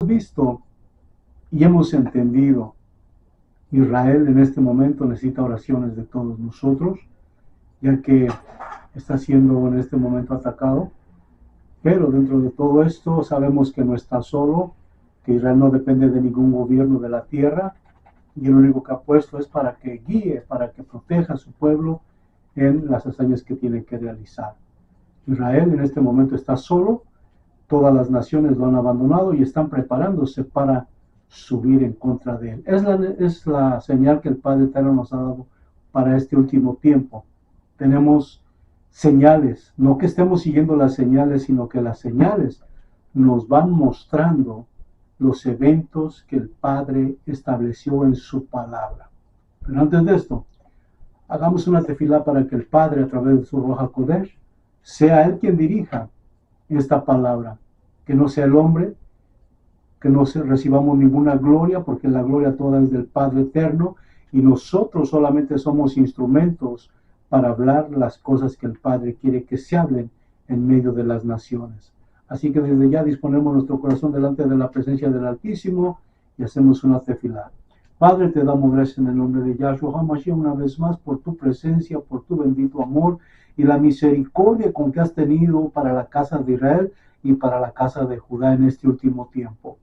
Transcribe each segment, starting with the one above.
visto y hemos entendido, Israel en este momento necesita oraciones de todos nosotros, ya que está siendo en este momento atacado. Pero dentro de todo esto sabemos que no está solo, que Israel no depende de ningún gobierno de la tierra, y el único que ha puesto es para que guíe, para que proteja a su pueblo en las hazañas que tiene que realizar. Israel en este momento está solo, todas las naciones lo han abandonado y están preparándose para subir en contra de él. Es la señal que el Padre Eterno nos ha dado para este último tiempo. Tenemos señales, no que estemos siguiendo las señales, sino que las señales nos van mostrando los eventos que el Padre estableció en su palabra. Pero antes de esto, hagamos una tefilá para que el Padre, a través de su Ruach HaKodesh, sea Él quien dirija esta palabra, que no sea el hombre, que no recibamos ninguna gloria, porque la gloria toda es del Padre Eterno, y nosotros solamente somos instrumentos para hablar las cosas que el Padre quiere que se hablen en medio de las naciones. Así que desde ya disponemos nuestro corazón delante de la presencia del Altísimo y hacemos una tefilá. Padre, te damos gracias en el nombre de Yahshua HaMashiach una vez más por tu presencia, por tu bendito amor y la misericordia con que has tenido para la casa de Israel y para la casa de Judá en este último tiempo.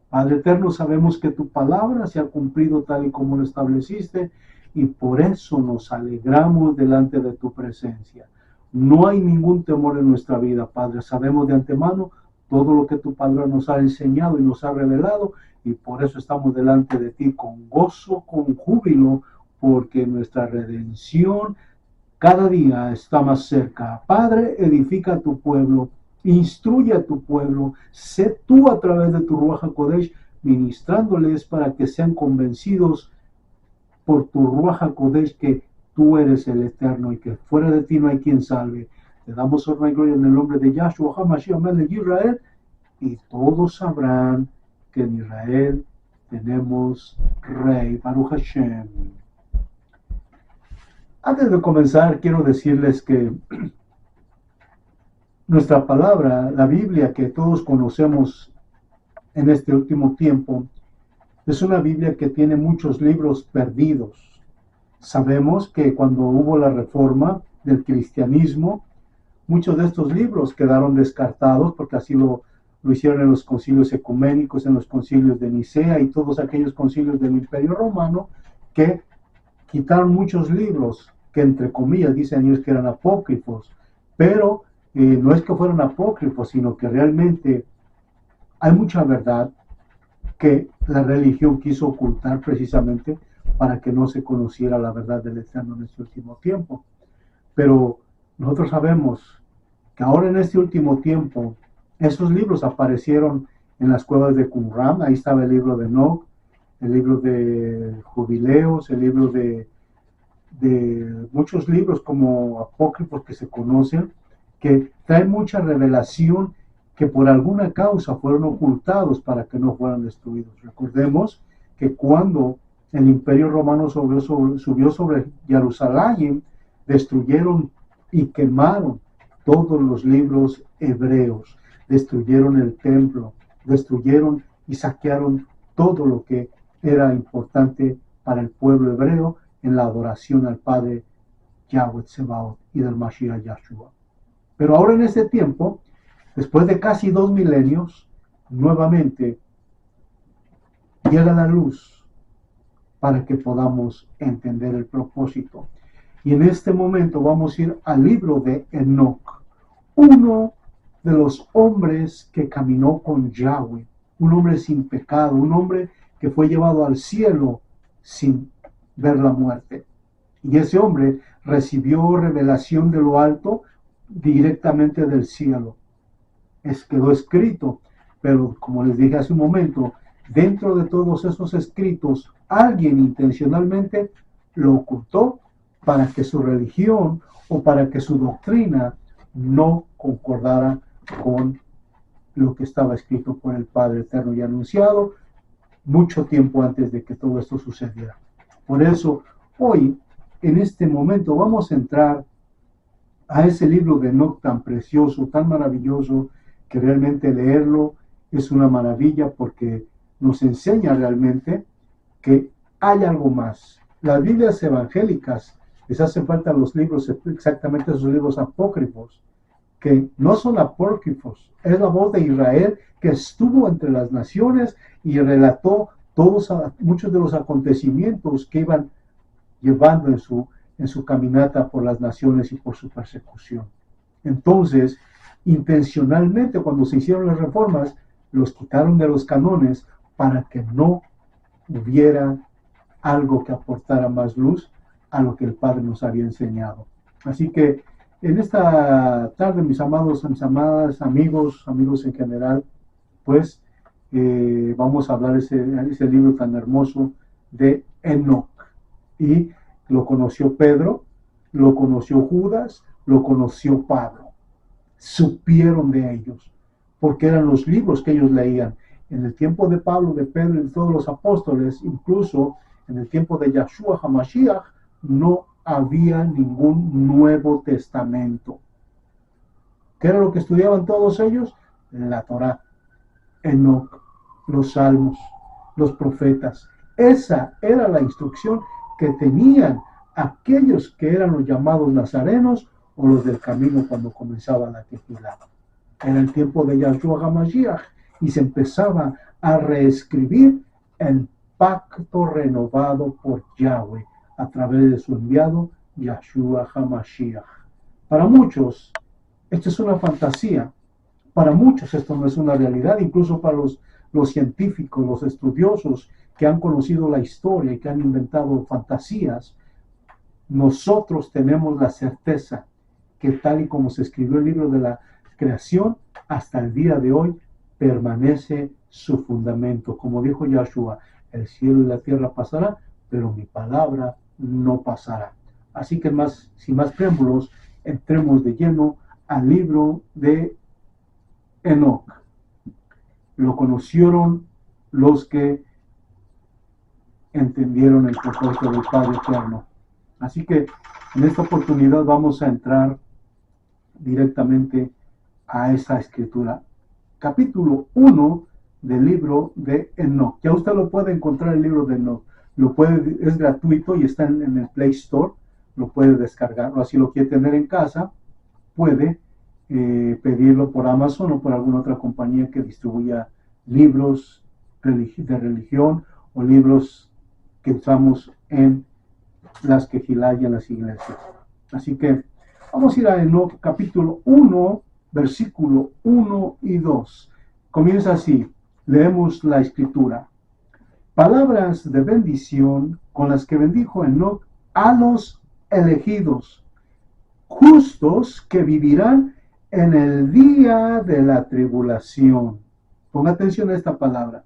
Padre eterno, sabemos que tu palabra se ha cumplido tal y como lo estableciste y por eso nos alegramos delante de tu presencia. No hay ningún temor en nuestra vida, Padre. Sabemos de antemano todo lo que tu palabra nos ha enseñado y nos ha revelado y por eso estamos delante de ti con gozo, con júbilo, porque nuestra redención cada día está más cerca. Padre, edifica a tu pueblo, instruye a tu pueblo, sé tú a través de tu Ruach HaKodesh ministrándoles para que sean convencidos por tu Ruach HaKodesh que tú eres el Eterno y que fuera de ti no hay quien salve. Te damos honra y gloria en el nombre de Yahshua HaMashiach Melech Israel y todos sabrán que en Israel tenemos Rey Baruch Hashem. Antes de comenzar, quiero decirles que nuestra palabra, la Biblia que todos conocemos en este último tiempo, es una Biblia que tiene muchos libros perdidos. Sabemos que cuando hubo la reforma del cristianismo, muchos de estos libros quedaron descartados porque así lo hicieron en los concilios ecuménicos, en los concilios de Nicea y todos aquellos concilios del Imperio Romano que quitaron muchos libros que entre comillas dicen ellos que eran apócrifos, pero no es que fueran apócrifos, sino que realmente hay mucha verdad que la religión quiso ocultar precisamente para que no se conociera la verdad del Eterno en este último tiempo. Pero nosotros sabemos que ahora en este último tiempo esos libros aparecieron en las cuevas de Qumran. Ahí estaba el libro de Enoch, el libro de Jubileos, el libro de muchos libros como apócrifos que se conocen, que traen mucha revelación que por alguna causa fueron ocultados para que no fueran destruidos. Recordemos que cuando el Imperio Romano subió sobre Jerusalén, destruyeron y quemaron todos los libros hebreos, destruyeron el templo, destruyeron y saquearon todo lo que era importante para el pueblo hebreo en la adoración al Padre Yahweh Tsebaot y del Mashiach Yahshua. Pero ahora en este tiempo, después de casi 2 milenios, nuevamente llega la luz para que podamos entender el propósito. Y en este momento vamos a ir al libro de Enoch, uno de los hombres que caminó con Yahweh, un hombre sin pecado, un hombre que fue llevado al cielo sin ver la muerte. Y ese hombre recibió revelación de lo alto directamente del cielo. Quedó escrito, pero como les dije hace un momento, dentro de todos esos escritos, alguien intencionalmente lo ocultó para que su religión o para que su doctrina no concordara con lo que estaba escrito por el Padre Eterno y anunciado mucho tiempo antes de que todo esto sucediera. Por eso, hoy, en este momento, vamos a entrar a ese libro de Enoch tan precioso, tan maravilloso, que realmente leerlo es una maravilla porque nos enseña realmente que hay algo más. Las Biblias evangélicas les hacen falta los libros, exactamente esos libros apócrifos, que no son apócrifos, es la voz de Israel que estuvo entre las naciones y relató muchos de los acontecimientos que iban llevando en su caminata por las naciones y por su persecución. Entonces, intencionalmente, cuando se hicieron las reformas, los quitaron de los canones para que no hubiera algo que aportara más luz a lo que el Padre nos había enseñado. Así que en esta tarde, mis amados, mis amadas, amigos en general, pues vamos a hablar de ese libro tan hermoso de Enoc. Y lo conoció Pedro, lo conoció Judas, lo conoció Pablo. Supieron de ellos, porque eran los libros que ellos leían. En el tiempo de Pablo, de Pedro y de todos los apóstoles, incluso en el tiempo de Yahshua HaMashiach, no había ningún Nuevo Testamento. ¿Qué era lo que estudiaban todos ellos? La Torá, Enoc, los Salmos, los profetas. Esa era la instrucción que tenían aquellos que eran los llamados nazarenos o los del camino cuando comenzaba la Tefilá. En el tiempo de Yahshua HaMashiach y se empezaba a reescribir el pacto renovado por Yahweh a través de su enviado Yahshua HaMashiach. Para muchos, esto es una fantasía. Para muchos esto no es una realidad, incluso para los científicos, los estudiosos que han conocido la historia y que han inventado fantasías. Nosotros tenemos la certeza que tal y como se escribió el libro de la creación, hasta el día de hoy permanece su fundamento. Como dijo Yahshua, el cielo y la tierra pasarán, pero mi palabra no pasará. Así que sin más preámbulos, entremos de lleno al libro de Enoc. Lo conocieron los que entendieron el propósito del Padre Eterno. Así que en esta oportunidad vamos a entrar directamente a esa escritura. Capítulo 1 del libro de Enoc. Ya usted lo puede encontrar, el libro de Enoc. Es gratuito y está en el Play Store. Lo puede descargar. O si lo quiere tener en casa, puede pedirlo por Amazon o por alguna otra compañía que distribuya libros de religión o libros que usamos en las quejilá y en las iglesias. Así que vamos a ir a Enoc capítulo 1, versículo 1 y 2. Comienza así, leemos la escritura. Palabras de bendición con las que bendijo Enoc a los elegidos, justos que vivirán en el día de la tribulación. Ponga atención a esta palabra.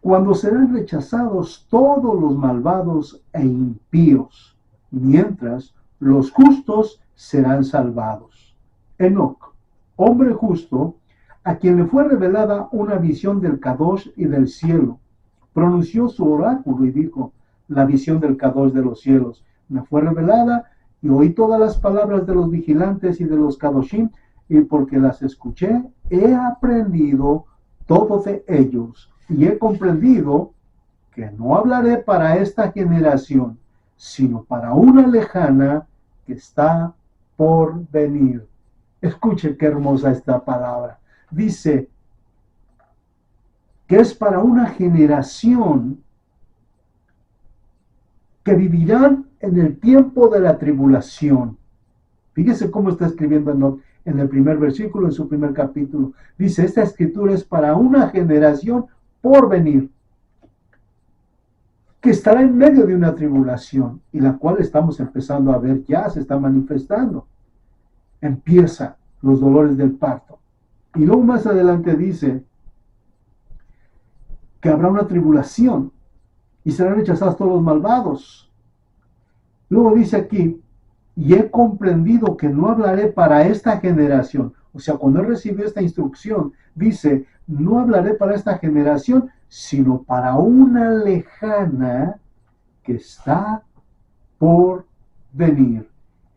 Cuando serán rechazados todos los malvados e impíos, mientras los justos serán salvados. Enoc, hombre justo, a quien le fue revelada una visión del Kadosh y del cielo, pronunció su oráculo y dijo, la visión del Kadosh de los cielos me fue revelada y oí todas las palabras de los vigilantes y de los Kadoshim, y porque las escuché, he aprendido todo de ellos y he comprendido que no hablaré para esta generación, sino para una lejana que está por venir. Escuche qué hermosa esta palabra. Dice que es para una generación que vivirán en el tiempo de la tribulación. Fíjese cómo está escribiendo en el primer versículo, en su primer capítulo. Dice, esta escritura es para una generación por venir, que estará en medio de una tribulación, y la cual estamos empezando a ver ya, se está manifestando. Empieza los dolores del parto. Y luego más adelante dice que habrá una tribulación y serán rechazados todos los malvados. Luego dice aquí, y he comprendido que no hablaré para esta generación. O sea, cuando él recibió esta instrucción, dice, no hablaré para esta generación, sino para una lejana que está por venir.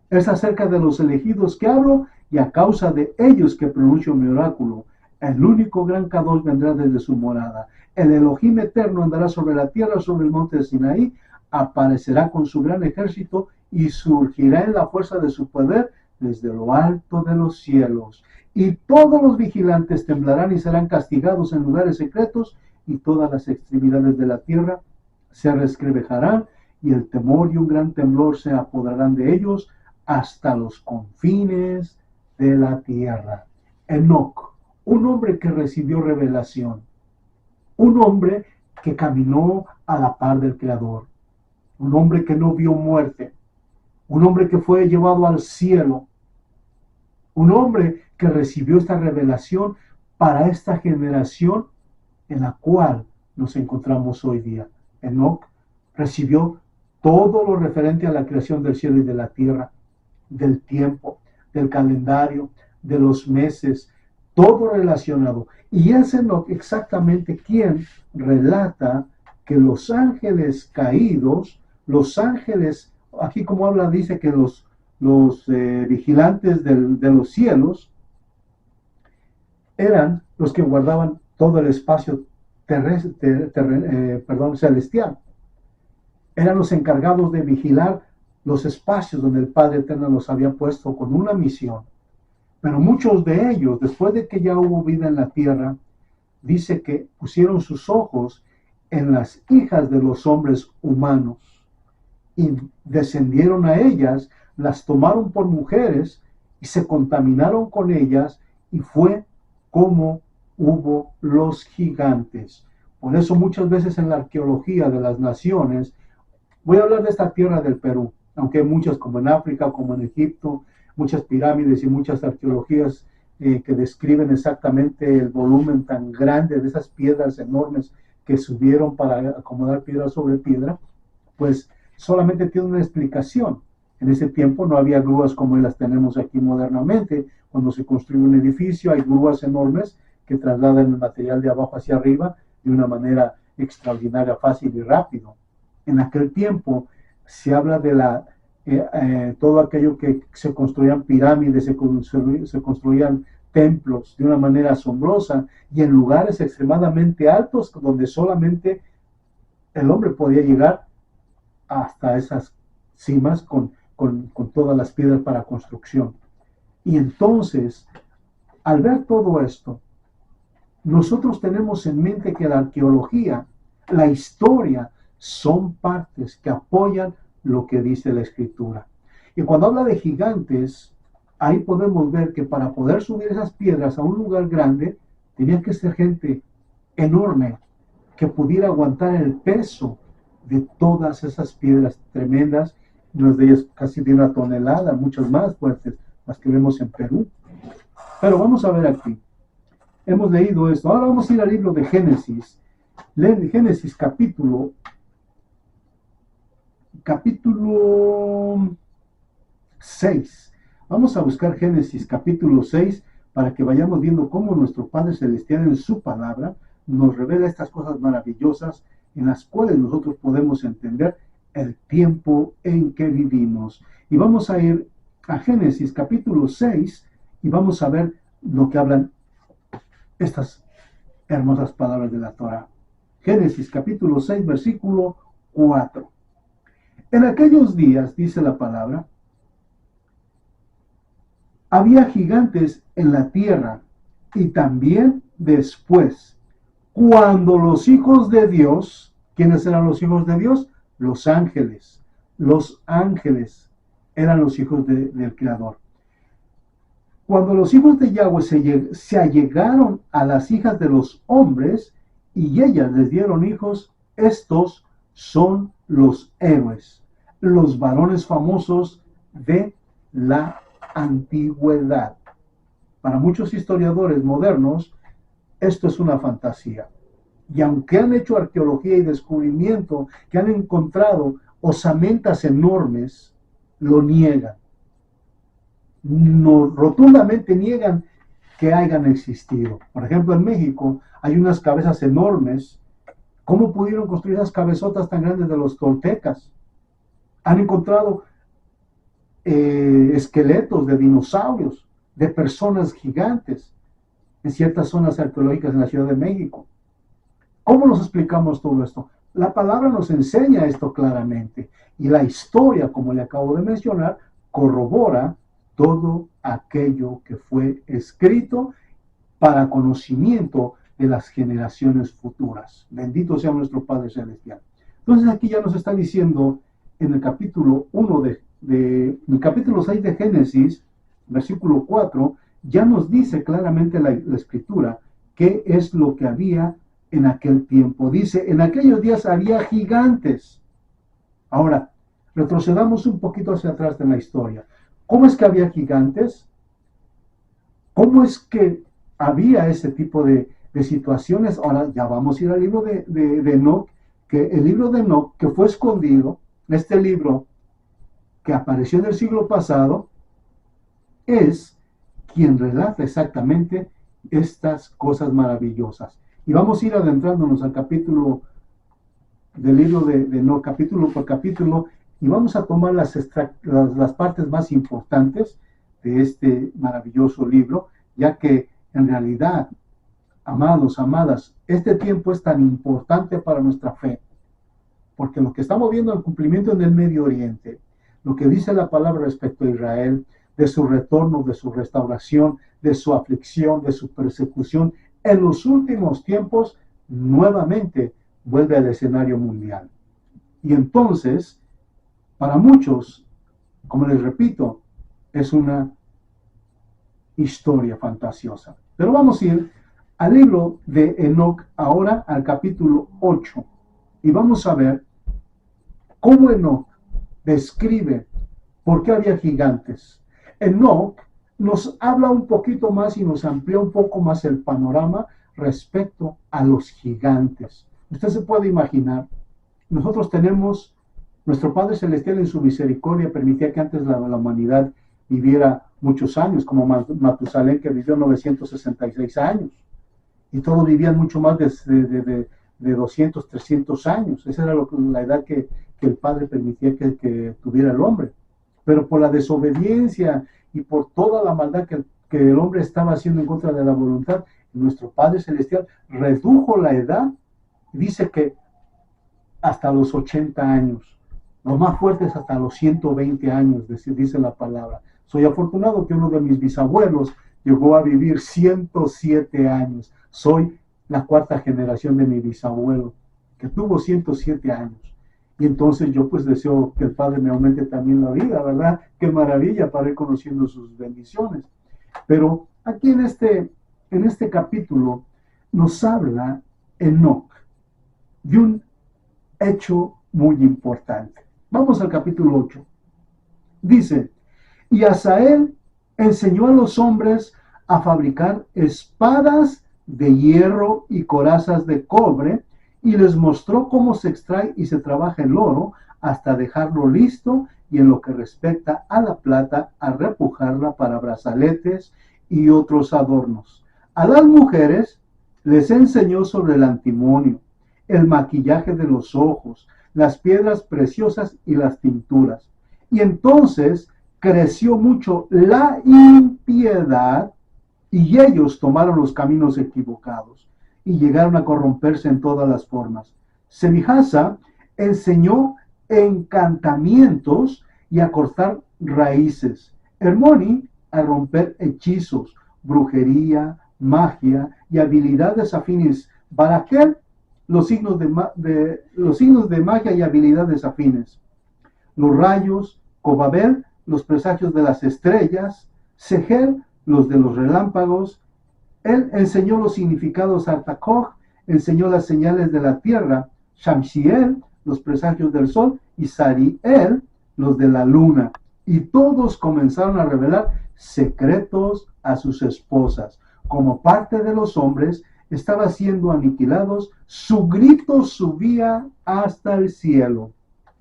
Es acerca de los elegidos que hablo y a causa de ellos que pronuncio mi oráculo. El único gran Kadosh vendrá desde su morada. El Elohim eterno andará sobre la tierra, sobre el monte de Sinaí, aparecerá con su gran ejército y surgirá en la fuerza de su poder desde lo alto de los cielos. Y todos los vigilantes temblarán y serán castigados en lugares secretos, y todas las extremidades de la tierra se resquebrajarán, y el temor y un gran temblor se apoderarán de ellos hasta los confines de la tierra. Enoc, un hombre que recibió revelación, un hombre que caminó a la par del Creador, un hombre que no vio muerte, un hombre que fue llevado al cielo, un hombre que recibió esta revelación para esta generación en la cual nos encontramos hoy día. Enoc recibió todo lo referente a la creación del cielo y de la tierra, del tiempo, del calendario, de los meses, todo relacionado. Y es Enoc exactamente quien relata que los ángeles caídos, los ángeles, aquí como habla, dice que los vigilantes de los cielos eran los que guardaban todo el espacio celestial. Eran los encargados de vigilar los espacios donde el Padre Eterno los había puesto con una misión. Pero muchos de ellos, después de que ya hubo vida en la tierra, dice que pusieron sus ojos en las hijas de los hombres humanos y descendieron a ellas, las tomaron por mujeres y se contaminaron con ellas, y fue como hubo los gigantes. Por eso muchas veces en la arqueología de las naciones, voy a hablar de esta tierra del Perú, aunque hay muchas como en África, como en Egipto, muchas pirámides y muchas arqueologías que describen exactamente el volumen tan grande de esas piedras enormes que subieron para acomodar piedra sobre piedra, pues solamente tiene una explicación. En ese tiempo no había grúas como las tenemos aquí modernamente. Cuando se construye un edificio hay grúas enormes que trasladan el material de abajo hacia arriba de una manera extraordinaria, fácil y rápido. En aquel tiempo se habla de todo aquello que se construían pirámides, se construían templos de una manera asombrosa y en lugares extremadamente altos donde solamente el hombre podía llegar hasta esas cimas con todas las piedras para construcción. Y entonces, al ver todo esto, nosotros tenemos en mente que la arqueología, la historia, son partes que apoyan lo que dice la Escritura. Y cuando habla de gigantes, ahí podemos ver que para poder subir esas piedras a un lugar grande, tenía que ser gente enorme que pudiera aguantar el peso de todas esas piedras tremendas, unas de ellas casi de 1 tonelada, muchas más fuertes, las que vemos en Perú. Pero vamos a ver aquí. Hemos leído esto. Ahora vamos a ir al libro de Génesis. Leen Génesis capítulo 6. Vamos a buscar Génesis capítulo 6 para que vayamos viendo cómo nuestro Padre Celestial en su palabra nos revela estas cosas maravillosas en las cuales nosotros podemos entender el tiempo en que vivimos. Y vamos a ir a Génesis capítulo 6 y vamos a ver lo que hablan estas hermosas palabras de la Torah. Génesis capítulo 6, versículo 4. En aquellos días, dice la palabra, había gigantes en la tierra, y también después, cuando los hijos de Dios, ¿quiénes eran los hijos de Dios? Los ángeles. Los ángeles eran los hijos del Creador. Cuando los hijos de Yahweh se allegaron a las hijas de los hombres, y ellas les dieron hijos, estos son los héroes, los varones famosos de la antigüedad. Para muchos historiadores modernos, esto es una fantasía. Y aunque han hecho arqueología y descubrimiento, que han encontrado osamentas enormes, lo niegan. No, rotundamente niegan que hayan existido. Por ejemplo, en México hay unas cabezas enormes. ¿Cómo pudieron construir esas cabezotas tan grandes de los toltecas? Han encontrado esqueletos de dinosaurios, de personas gigantes. en ciertas zonas arqueológicas en la Ciudad de México. ¿Cómo nos explicamos todo esto? La palabra nos enseña esto claramente y la historia, como le acabo de mencionar, corrobora todo aquello que fue escrito para conocimiento de las generaciones futuras. Bendito sea nuestro Padre Celestial. Entonces aquí ya nos está diciendo en el capítulo 1 en el capítulo 6 de Génesis, versículo 4, ya nos dice claramente la escritura qué es lo que había en aquel tiempo. Dice, en aquellos días había gigantes. Ahora, retrocedamos un poquito hacia atrás de la historia. ¿Cómo es que había gigantes? ¿Cómo es que había ese tipo de situaciones? Ahora ya vamos a ir al libro de Enoch, que el libro de Enoch, que fue escondido, este libro que apareció en el siglo pasado, es quien relata exactamente estas cosas maravillosas. Y vamos a ir adentrándonos al capítulo del libro de Enoch, capítulo por capítulo, y vamos a tomar las partes más importantes de este maravilloso libro, ya que en realidad, amados, amadas, este tiempo es tan importante para nuestra fe, porque lo que estamos viendo el cumplimiento en el Medio Oriente, lo que dice la palabra respecto a Israel, de su retorno, de su restauración, de su aflicción, de su persecución, en los últimos tiempos, nuevamente vuelve al escenario mundial. Y entonces, para muchos, como les repito, es una historia fantasiosa. Pero vamos a ir al libro de Enoch, ahora al capítulo 8, y vamos a ver cómo Enoch describe por qué había gigantes. Enoch nos habla un poquito más y nos amplía un poco más el panorama respecto a los gigantes. Usted se puede imaginar, nosotros tenemos, nuestro Padre Celestial en su misericordia permitía que antes la humanidad viviera muchos años, como Matusalén, que vivió 966 años, y todos vivían mucho más de 200, 300 años. Esa era la edad que el Padre permitía que tuviera el hombre. Pero por la desobediencia y por toda la maldad que el hombre estaba haciendo en contra de la voluntad, nuestro Padre Celestial redujo la edad, dice que hasta los 80 años, los más fuertes hasta los 120 años, dice la palabra. Soy afortunado que uno de mis bisabuelos llegó a vivir 107 años. Soy la cuarta generación de mi bisabuelo, que tuvo 107 años. Y entonces yo pues deseo que el Padre me aumente también la vida, ¿verdad? Qué maravilla para ir conociendo sus bendiciones. Pero aquí en este capítulo nos habla Enoch de un hecho muy importante. Vamos al capítulo 8. Dice, y Asael enseñó a los hombres a fabricar espadas de hierro y corazas de cobre, y les mostró cómo se extrae y se trabaja el oro hasta dejarlo listo, y en lo que respecta a la plata, a repujarla para brazaletes y otros adornos. A las mujeres les enseñó sobre el antimonio, el maquillaje de los ojos, las piedras preciosas y las tinturas. Y entonces creció mucho la impiedad, y ellos tomaron los caminos equivocados y llegaron a corromperse en todas las formas. Semijasa enseñó encantamientos y a cortar raíces. Hermoni a romper hechizos, brujería, magia y habilidades afines. Baraquel, los signos de magia y habilidades afines. Los rayos, Cobabel, los presagios de las estrellas, Seher, los de los relámpagos. Él enseñó los significados a Artacoch, enseñó las señales de la tierra, Shamsiel, los presagios del sol, y Sariel, los de la luna. Y todos comenzaron a revelar secretos a sus esposas. Como parte de los hombres estaba siendo aniquilados, su grito subía hasta el cielo.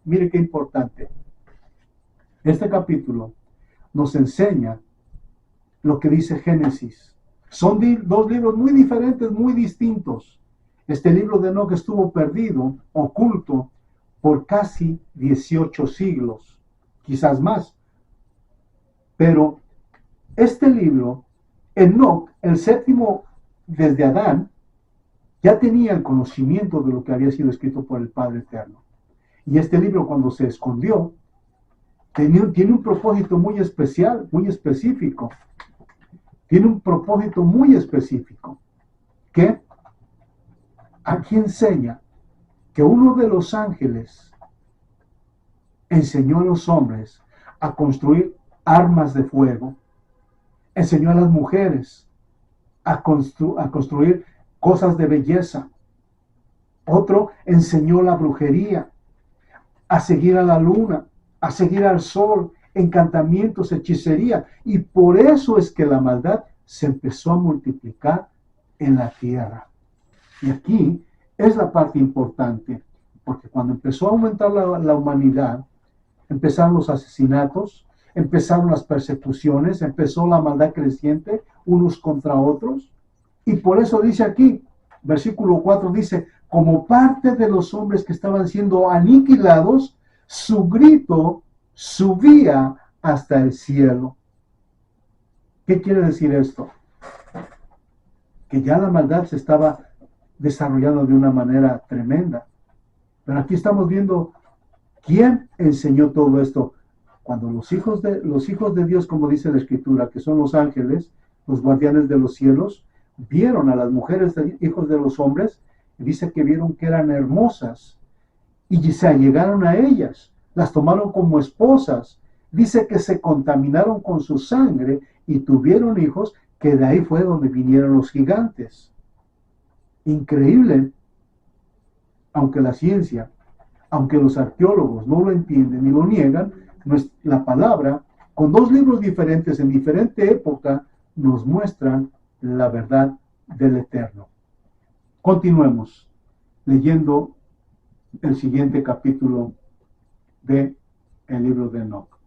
Mire qué importante. Este capítulo nos enseña lo que dice Génesis. Son dos libros muy diferentes, muy distintos. Este libro de Enoch estuvo perdido, oculto, por casi 18 siglos, quizás más. Pero este libro, Enoch, el séptimo desde Adán, ya tenía el conocimiento de lo que había sido escrito por el Padre Eterno. Y este libro, cuando se escondió, tiene un propósito muy especial, muy específico. Tiene un propósito muy específico, que aquí enseña que uno de los ángeles enseñó a los hombres a construir armas de fuego, enseñó a las mujeres a construir cosas de belleza. Otro enseñó la brujería, a seguir a la luna, a seguir al sol, encantamientos, hechicería. Y por eso es que la maldad se empezó a multiplicar en la tierra. Y aquí es la parte importante, porque cuando empezó a aumentar la humanidad, empezaron los asesinatos, empezaron las persecuciones, empezó la maldad creciente unos contra otros. Y por eso dice aquí, versículo 4 dice, como parte de los hombres que estaban siendo aniquilados, su grito subía hasta el cielo. ¿Qué quiere decir esto? Que ya la maldad se estaba desarrollando de una manera tremenda. Pero aquí estamos viendo quién enseñó todo esto. Cuando los hijos de Dios, como dice la Escritura, que son los ángeles, los guardianes de los cielos, vieron a las mujeres hijos de los hombres, y dice que vieron que eran hermosas, y se allegaron a ellas, las tomaron como esposas. Dice que se contaminaron con su sangre y tuvieron hijos, que de ahí fue donde vinieron los gigantes. Increíble, aunque la ciencia, aunque los arqueólogos no lo entienden y lo niegan, la palabra, con dos libros diferentes en diferente época, nos muestran la verdad del Eterno. Continuemos leyendo el siguiente capítulo del libro de Enoc.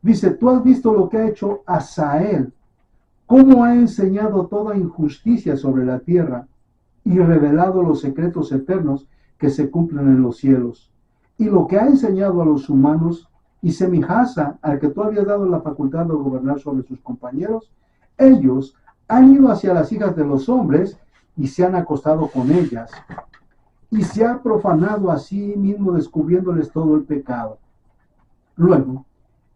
Dice, tú has visto lo que ha hecho Hazael, cómo ha enseñado toda injusticia sobre la tierra y revelado los secretos eternos que se cumplen en los cielos, y lo que ha enseñado a los humanos, y semejasa al que tú habías dado la facultad de gobernar sobre sus compañeros, ellos han ido hacia las hijas de los hombres y se han acostado con ellas, y se ha profanado a sí mismo descubriéndoles todo el pecado. Luego,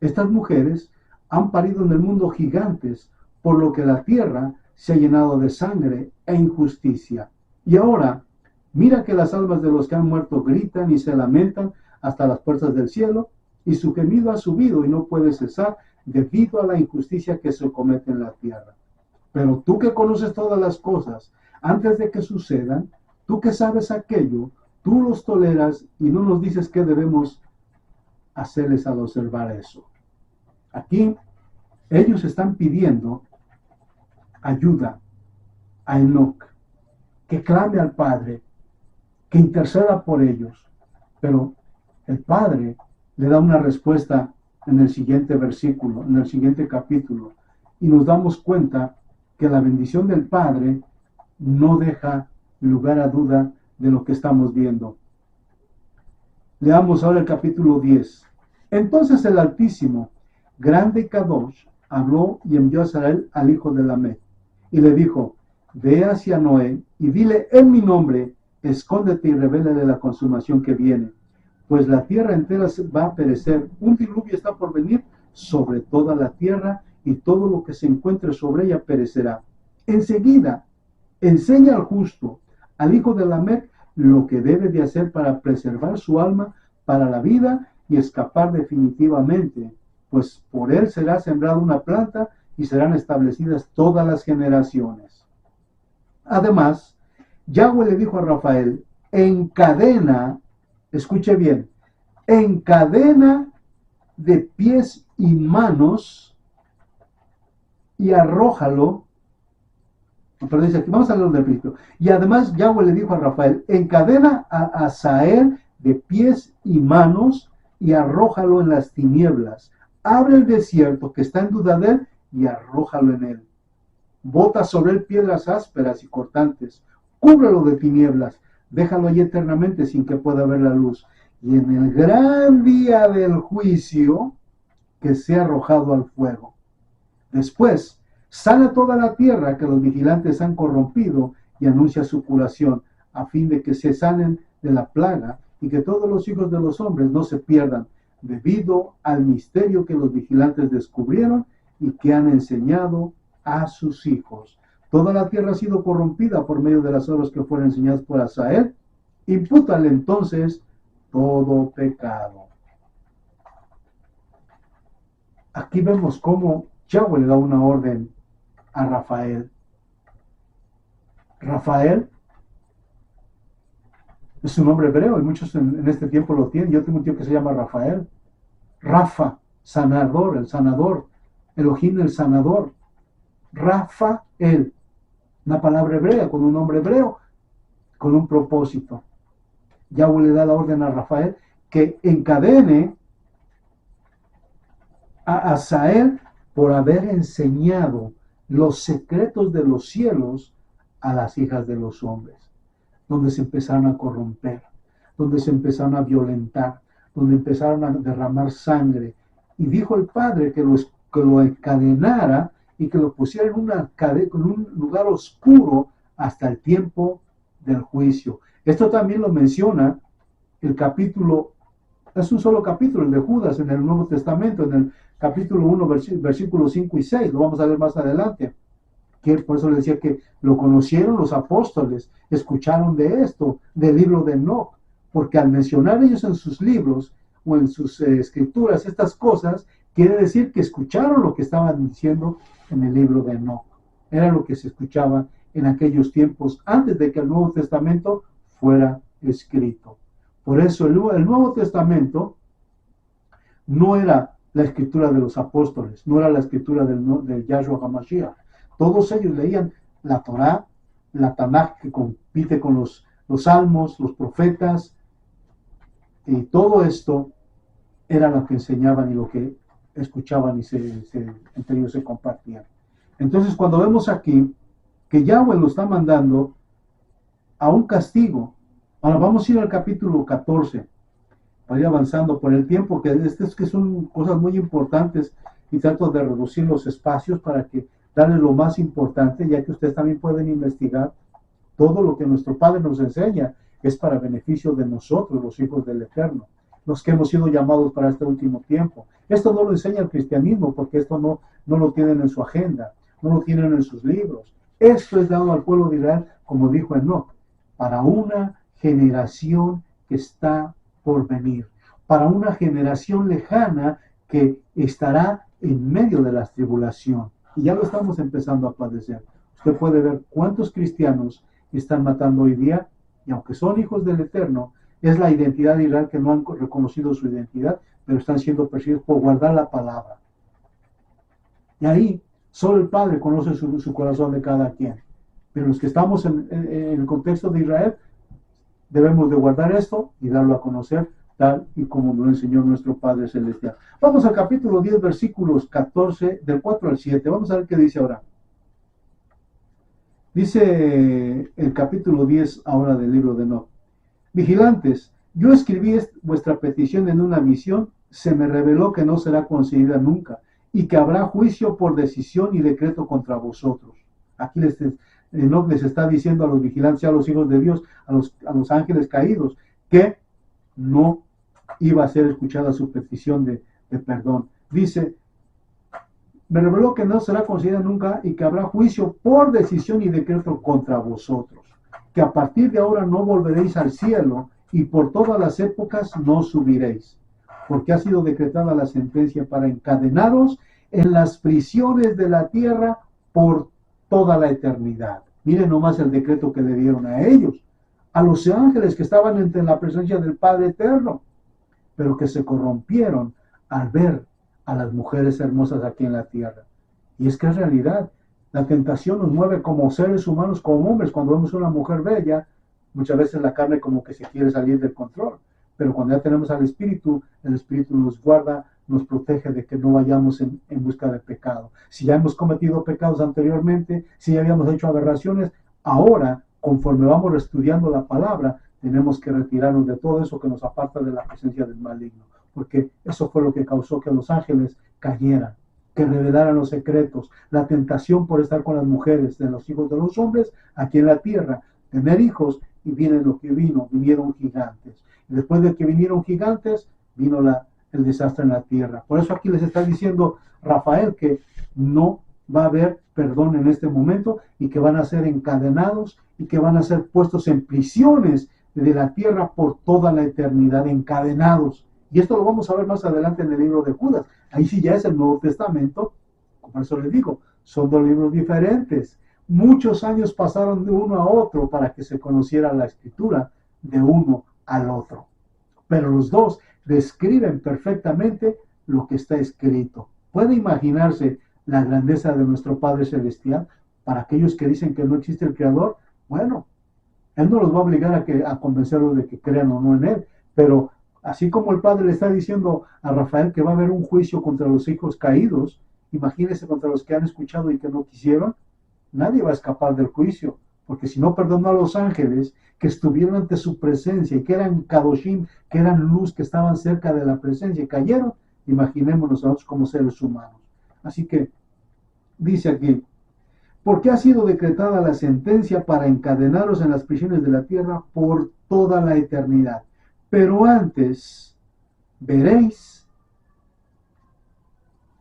estas mujeres han parido en el mundo gigantes, por lo que la tierra se ha llenado de sangre e injusticia. Y ahora, mira que las almas de los que han muerto gritan y se lamentan hasta las puertas del cielo, y su gemido ha subido y no puede cesar debido a la injusticia que se comete en la tierra. Pero tú que conoces todas las cosas antes de que sucedan, tú que sabes aquello, tú los toleras y no nos dices qué debemos hacerles al observar eso. Aquí ellos están pidiendo ayuda a Enoc, que clame al Padre, que interceda por ellos. Pero el Padre le da una respuesta en el siguiente versículo, en el siguiente capítulo, y nos damos cuenta que la bendición del Padre no deja lugar a duda de lo que estamos viendo. Leamos ahora el capítulo 10. Entonces el Altísimo, grande Kadosh, habló y envió a Israel al hijo de Lamech, y le dijo, ve hacia Noé y dile en mi nombre, escóndete y revélale la consumación que viene, pues la tierra entera va a perecer, un diluvio está por venir sobre toda la tierra, y todo lo que se encuentre sobre ella perecerá. Enseguida, enseña al justo, al hijo de Lamech, lo que debe de hacer para preservar su alma para la vida y escapar definitivamente, pues por él será sembrada una planta y serán establecidas todas las generaciones. Además, Yahweh le dijo a Rafael, encadena, escuche bien, encadena de pies y manos y arrójalo. Pero dice aquí, vamos a leerlo del principio. Y además Yahweh le dijo a Rafael, encadena a Hazael de pies y manos y arrójalo en las tinieblas. Abre el desierto que está en duda de él y arrójalo en él. Bota sobre él piedras ásperas y cortantes. Cúbrelo de tinieblas. Déjalo allí eternamente sin que pueda ver la luz. Y en el gran día del juicio, que sea arrojado al fuego. Después, Sana toda la tierra que los vigilantes han corrompido y anuncia su curación, a fin de que se sanen de la plaga y que todos los hijos de los hombres no se pierdan, debido al misterio que los vigilantes descubrieron y que han enseñado a sus hijos. Toda la tierra ha sido corrompida por medio de las obras que fueron enseñadas por Asael. Impútale entonces todo pecado. Aquí vemos cómo Yahweh le da una orden a Rafael. Rafael es un nombre hebreo y muchos en este tiempo lo tienen. Yo tengo un tío que se llama Rafael. Rafa, sanador, el sanador. Elohim, el sanador. Rafael, una palabra hebrea con un nombre hebreo, con un propósito. Yahweh le da la orden a Rafael que encadene a Asael por haber enseñado los secretos de los cielos a las hijas de los hombres, donde se empezaron a corromper, donde se empezaron a violentar, donde empezaron a derramar sangre. Y dijo el Padre que lo encadenara y que lo pusiera en un lugar oscuro hasta el tiempo del juicio. Esto también lo menciona el capítulo, es un solo capítulo, el de Judas en el Nuevo Testamento, en el capítulo 1, versículos 5 y 6, lo vamos a ver más adelante. Por eso le decía que lo conocieron los apóstoles, escucharon de esto, del libro de Enoch, porque al mencionar ellos en sus libros o en sus escrituras estas cosas, quiere decir que escucharon lo que estaban diciendo en el libro de Enoch. Era lo que se escuchaba en aquellos tiempos antes de que el Nuevo Testamento fuera escrito. Por eso el Nuevo Testamento no era la escritura de los apóstoles, no era la escritura del Yahshua HaMashiach. Todos ellos leían la Torá, la Tanaj, que compite con los salmos, los profetas, y todo esto era lo que enseñaban y lo que escuchaban y entre ellos se compartían. Entonces, cuando vemos aquí que Yahweh lo está mandando a un castigo, ahora vamos a ir al capítulo 14, para ir avanzando por el tiempo, que que son cosas muy importantes y trato de reducir los espacios para que darle lo más importante, ya que ustedes también pueden investigar todo lo que nuestro Padre nos enseña, es para beneficio de nosotros, los hijos del Eterno, los que hemos sido llamados para este último tiempo. Esto no lo enseña el cristianismo, porque esto no lo tienen en su agenda, no lo tienen en sus libros. Esto es dado al pueblo de Israel, como dijo Enoch, para una generación que está por venir, para una generación lejana que estará en medio de la tribulación. Y ya lo estamos empezando a padecer. Usted puede ver cuántos cristianos están matando hoy día, y aunque son hijos del Eterno, es la identidad de Israel que no han reconocido su identidad, pero están siendo perseguidos por guardar la palabra. Y ahí, solo el Padre conoce su corazón de cada quien. Pero los que estamos en el contexto de Israel, debemos de guardar esto y darlo a conocer, tal y como nos enseñó nuestro Padre Celestial. Vamos al capítulo 10, versículos 14, del 4 al 7. Vamos a ver qué dice ahora. Dice el capítulo 10 ahora del libro de Enoch. Vigilantes, yo escribí vuestra petición en una visión, se me reveló que no será concedida nunca, y que habrá juicio por decisión y decreto contra vosotros. Aquí Enoch les está diciendo a los vigilantes, a los hijos de Dios, a los ángeles caídos, que no iba a ser escuchada su petición de perdón. Dice, me reveló que no será concedida nunca y que habrá juicio por decisión y decreto contra vosotros, que a partir de ahora no volveréis al cielo y por todas las épocas no subiréis, porque ha sido decretada la sentencia para encadenaros en las prisiones de la tierra por toda la eternidad. Miren nomás el decreto que le dieron a ellos, a los ángeles que estaban entre la presencia del Padre Eterno, pero que se corrompieron al ver a las mujeres hermosas aquí en la tierra. Y es que es realidad, la tentación nos mueve como seres humanos, como hombres. Cuando vemos una mujer bella, muchas veces la carne como que se quiere salir del control, pero cuando ya tenemos al Espíritu, el Espíritu nos guarda, nos protege de que no vayamos en busca de pecado. Si ya hemos cometido pecados anteriormente, si ya habíamos hecho aberraciones, ahora, conforme vamos estudiando la palabra, tenemos que retirarnos de todo eso que nos aparta de la presencia del maligno, porque eso fue lo que causó que los ángeles cayeran. que revelaran los secretos, la tentación por estar con las mujeres de los hijos de los hombres aquí en la tierra, tener hijos, y viene lo que vino, vinieron gigantes. Y después de que vinieron gigantes, vino el desastre en la tierra. Por eso aquí les está diciendo Rafael que no va a haber perdón en este momento y que van a ser encadenados y que van a ser puestos en prisiones de la tierra por toda la eternidad, encadenados. Y esto lo vamos a ver más adelante en el libro de Judas. Ahí sí ya es el Nuevo Testamento. Por eso les digo, son dos libros diferentes. Muchos años pasaron de uno a otro para que se conociera la escritura de uno al otro. Pero los dos describen perfectamente lo que está escrito. ¿Puede imaginarse la grandeza de nuestro Padre Celestial? Para aquellos que dicen que no existe el Creador, bueno, Él no los va a obligar a convencerlos de que crean o no en Él, pero así como el Padre le está diciendo a Rafael que va a haber un juicio contra los hijos caídos, imagínense contra los que han escuchado y que no quisieron, nadie va a escapar del juicio, porque si no perdonó a los ángeles que estuvieron ante su presencia y que eran Kadoshim, que eran luz, que estaban cerca de la presencia y cayeron, imaginémonos nosotros como seres humanos. Así que dice aquí, porque ha sido decretada la sentencia para encadenaros en las prisiones de la tierra por toda la eternidad. Pero antes veréis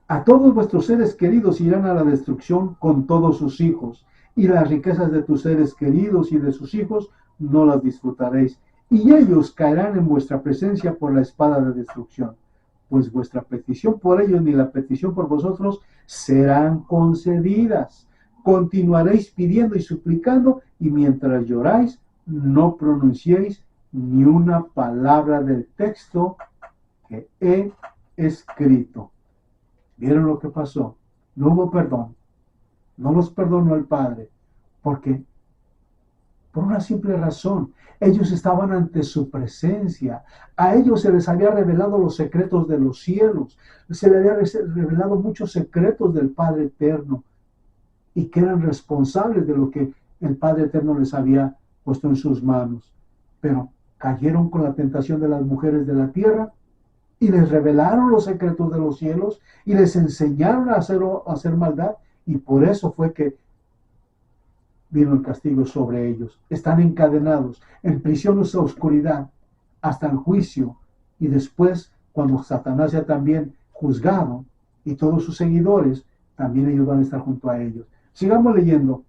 a todos vuestros seres queridos irán a la destrucción con todos sus hijos, y las riquezas de tus seres queridos y de sus hijos no las disfrutaréis, y ellos caerán en vuestra presencia por la espada de destrucción, pues vuestra petición por ellos ni la petición por vosotros serán concedidas. Continuaréis pidiendo y suplicando, y mientras lloráis, no pronunciéis ni una palabra del texto que he escrito. ¿Vieron lo que pasó? No hubo perdón. No los perdonó el Padre. Porque, por una simple razón, ellos estaban ante su presencia. A ellos se les había revelado los secretos de los cielos. Se les había revelado muchos secretos del Padre Eterno. Y que eran responsables de lo que el Padre Eterno les había puesto en sus manos. Pero cayeron con la tentación de las mujeres de la tierra y les revelaron los secretos de los cielos y les enseñaron a hacer maldad, y por eso fue que vino el castigo sobre ellos. Están encadenados en prisiones de oscuridad hasta el juicio, y después, cuando Satanás sea también juzgado y todos sus seguidores, también ellos van a estar junto a ellos. Sigamos leyendo.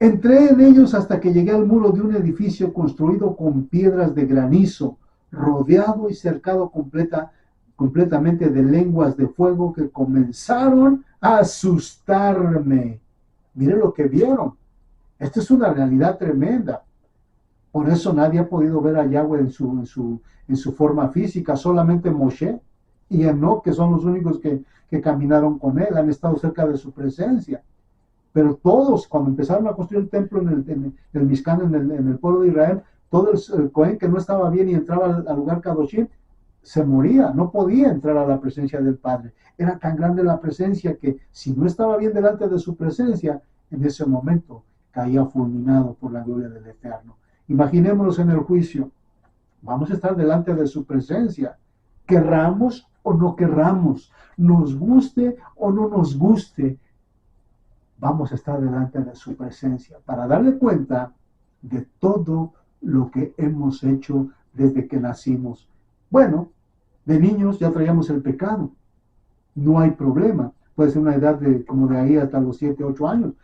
Entré en ellos hasta que llegué al muro de un edificio construido con piedras de granizo, rodeado y cercado completamente de lenguas de fuego que comenzaron a asustarme. Miren lo que vieron. Esto es una realidad tremenda. Por eso nadie ha podido ver a Yahweh en su forma física, solamente Moshe y Enoch, que son los únicos que caminaron con él, han estado cerca de su presencia. Pero todos, cuando empezaron a construir el templo en el Mishkan, en el pueblo de Israel, todo el Cohen que no estaba bien y entraba al lugar Kadoshim, se moría, no podía entrar a la presencia del Padre. Era tan grande la presencia que si no estaba bien delante de su presencia, en ese momento caía fulminado por la gloria del Eterno. Imaginémonos en el juicio. Vamos a estar delante de su presencia, querramos o no querramos, nos guste o no nos guste, vamos a estar delante de su presencia para darle cuenta de todo lo que hemos hecho desde que nacimos. Bueno, de niños ya traíamos el pecado, no hay problema, puede ser una edad como de ahí hasta los 7, 8 años,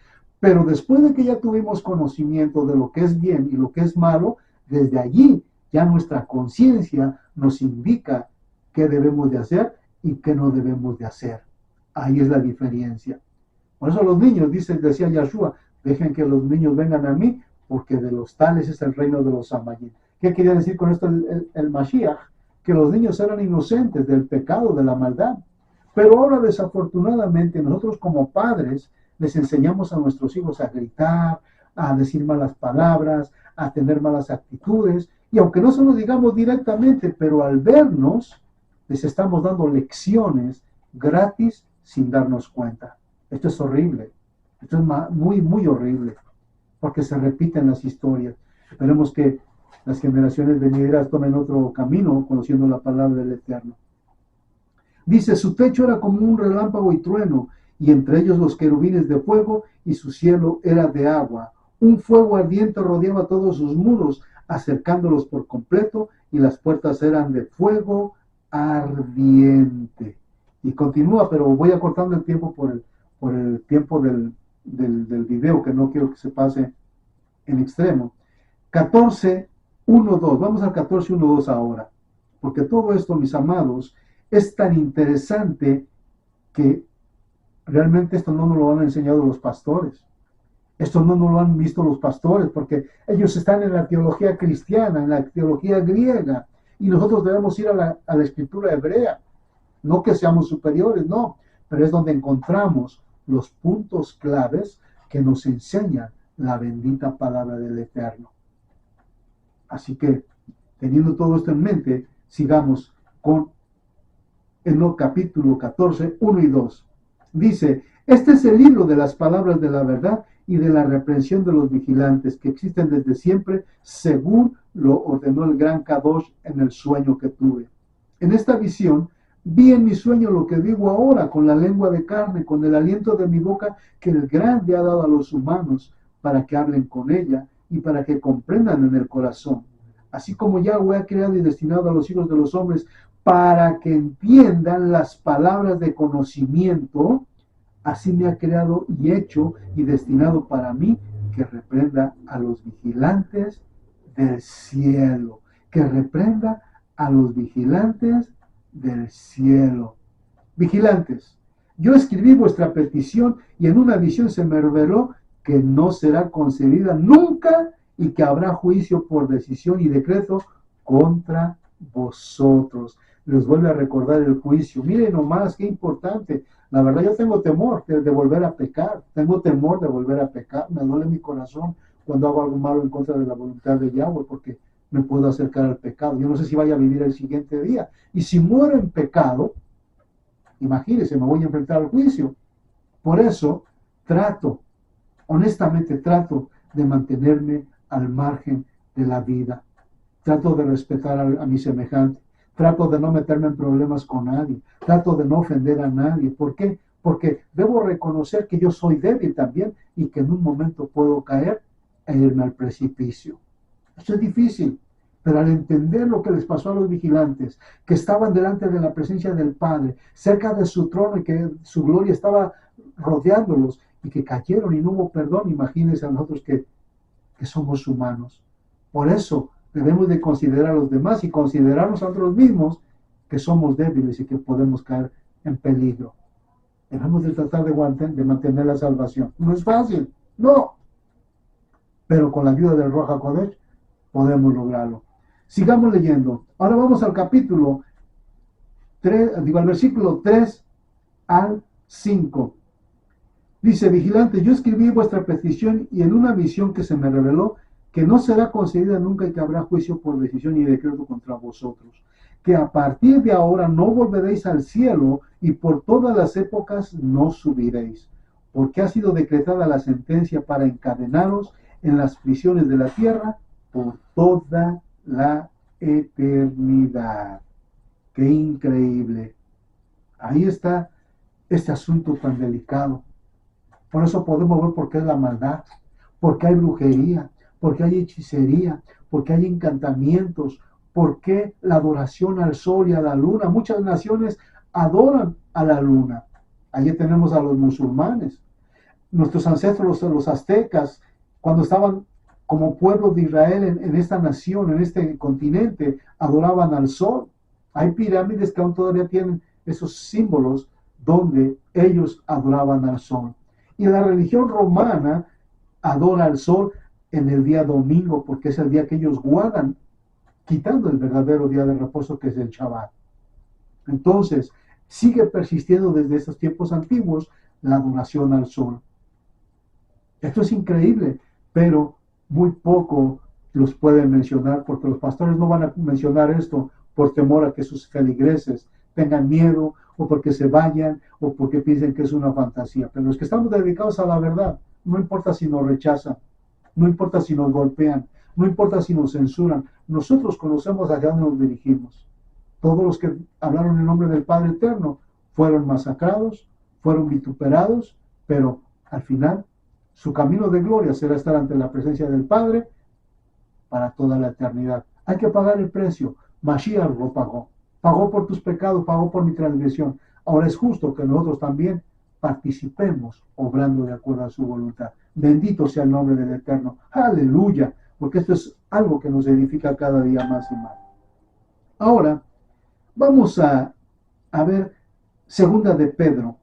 pero después de que ya tuvimos conocimiento de lo que es bien y lo que es malo, desde allí ya nuestra conciencia nos indica qué debemos de hacer y qué no debemos de hacer. Ahí es la diferencia. Por eso los niños, decía Yahshua, dejen que los niños vengan a mí, porque de los tales es el reino de los Amayim. ¿Qué quería decir con esto el Mashiach? Que los niños eran inocentes del pecado, de la maldad. Pero ahora, desafortunadamente, nosotros como padres les enseñamos a nuestros hijos a gritar, a decir malas palabras, a tener malas actitudes, y aunque no se lo digamos directamente, pero al vernos, les estamos dando lecciones gratis sin darnos cuenta. Esto es horrible. Esto es muy, muy horrible, porque se repiten las historias. Esperemos que las generaciones venideras tomen otro camino, conociendo la palabra del Eterno. Dice, su techo era como un relámpago y trueno, y entre ellos los querubines de fuego, y su cielo era de agua. Un fuego ardiente rodeaba todos sus muros, acercándolos por completo, y las puertas eran de fuego ardiente. Y continúa, pero voy acortando el tiempo por el tiempo del video, que no quiero que se pase en extremo. 14:1-2. Vamos al 14:1-2 ahora. Porque todo esto, mis amados, es tan interesante que realmente esto no nos lo han enseñado los pastores. Esto no nos lo han visto los pastores, porque ellos están en la teología cristiana, en la teología griega, y nosotros debemos ir a la escritura hebrea. No que seamos superiores, no, pero es donde encontramos los puntos claves que nos enseñan la bendita palabra del Eterno. Así que, teniendo todo esto en mente, sigamos con el capítulo 14, 1 y 2. Dice, este es el libro de las palabras de la verdad y de la reprensión de los vigilantes que existen desde siempre, según lo ordenó el gran Kadosh en el sueño que tuve. En esta visión, vi en mi sueño lo que digo ahora con la lengua de carne, con el aliento de mi boca que el Grande ha dado a los humanos para que hablen con ella y para que comprendan en el corazón. Así como Yahweh ha creado y destinado a los hijos de los hombres para que entiendan las palabras de conocimiento, así me ha creado y hecho y destinado para mí que reprenda a los vigilantes del cielo, que reprenda a los vigilantes del cielo. Vigilantes, yo escribí vuestra petición y en una visión se me reveló que no será concedida nunca y que habrá juicio por decisión y decreto contra vosotros. Les vuelve a recordar el juicio. Miren nomás, qué importante. La verdad, yo tengo temor de volver a pecar. Tengo temor de volver a pecar. Me duele mi corazón cuando hago algo malo en contra de la voluntad de Yahweh, porque me puedo acercar al pecado. Yo no sé si vaya a vivir el siguiente día. Y si muero en pecado, imagínense, me voy a enfrentar al juicio. Por eso, honestamente trato de mantenerme al margen de la vida. Trato de respetar a mi semejante. Trato de no meterme en problemas con nadie. Trato de no ofender a nadie. ¿Por qué? Porque debo reconocer que yo soy débil también y que en un momento puedo caer e irme al precipicio. Esto es difícil, pero al entender lo que les pasó a los vigilantes, que estaban delante de la presencia del Padre, cerca de su trono y que su gloria estaba rodeándolos y que cayeron y no hubo perdón, imagínense a nosotros que somos humanos. Por eso debemos de considerar a los demás y considerarnos a nosotros mismos que somos débiles y que podemos caer en peligro. Debemos de tratar de mantener la salvación. No es fácil, no. Pero con la ayuda del Ruach HaKodesh podemos lograrlo. Sigamos leyendo. Ahora vamos al capítulo 3, al versículo 3 al 5. Dice, vigilante, yo escribí vuestra petición y en una visión que se me reveló que no será concedida nunca y que habrá juicio por decisión y decreto contra vosotros. Que a partir de ahora no volveréis al cielo y por todas las épocas no subiréis, porque ha sido decretada la sentencia para encadenaros en las prisiones de la tierra por toda la eternidad. ¡Qué increíble! Ahí está este asunto tan delicado. Por eso podemos ver por qué es la maldad, porque hay brujería, porque hay hechicería, porque hay encantamientos, porque la adoración al sol y a la luna. Muchas naciones adoran a la luna. Allí tenemos a los musulmanes. Nuestros ancestros, los aztecas, cuando estaban como pueblo de Israel en esta nación, en este continente, adoraban al sol. Hay pirámides que aún todavía tienen esos símbolos donde ellos adoraban al sol. Y la religión romana adora al sol en el día domingo, porque es el día que ellos guardan, quitando el verdadero día de reposo que es el Shabbat. Entonces, sigue persistiendo desde estos tiempos antiguos la adoración al sol. Esto es increíble, pero muy poco los pueden mencionar, porque los pastores no van a mencionar esto por temor a que sus feligreses tengan miedo, o porque se vayan, o porque piensen que es una fantasía. Pero los que estamos dedicados a la verdad, no importa si nos rechazan, no importa si nos golpean, no importa si nos censuran, nosotros conocemos hacia dónde nos dirigimos. Todos los que hablaron en nombre del Padre Eterno fueron masacrados, fueron vituperados, pero al final su camino de gloria será estar ante la presencia del Padre para toda la eternidad. Hay que pagar el precio. Mashiach lo pagó. Pagó por tus pecados, pagó por mi transgresión. Ahora es justo que nosotros también participemos obrando de acuerdo a su voluntad. Bendito sea el nombre del Eterno. Aleluya. Porque esto es algo que nos edifica cada día más y más. Ahora, vamos a ver segunda de Pedro.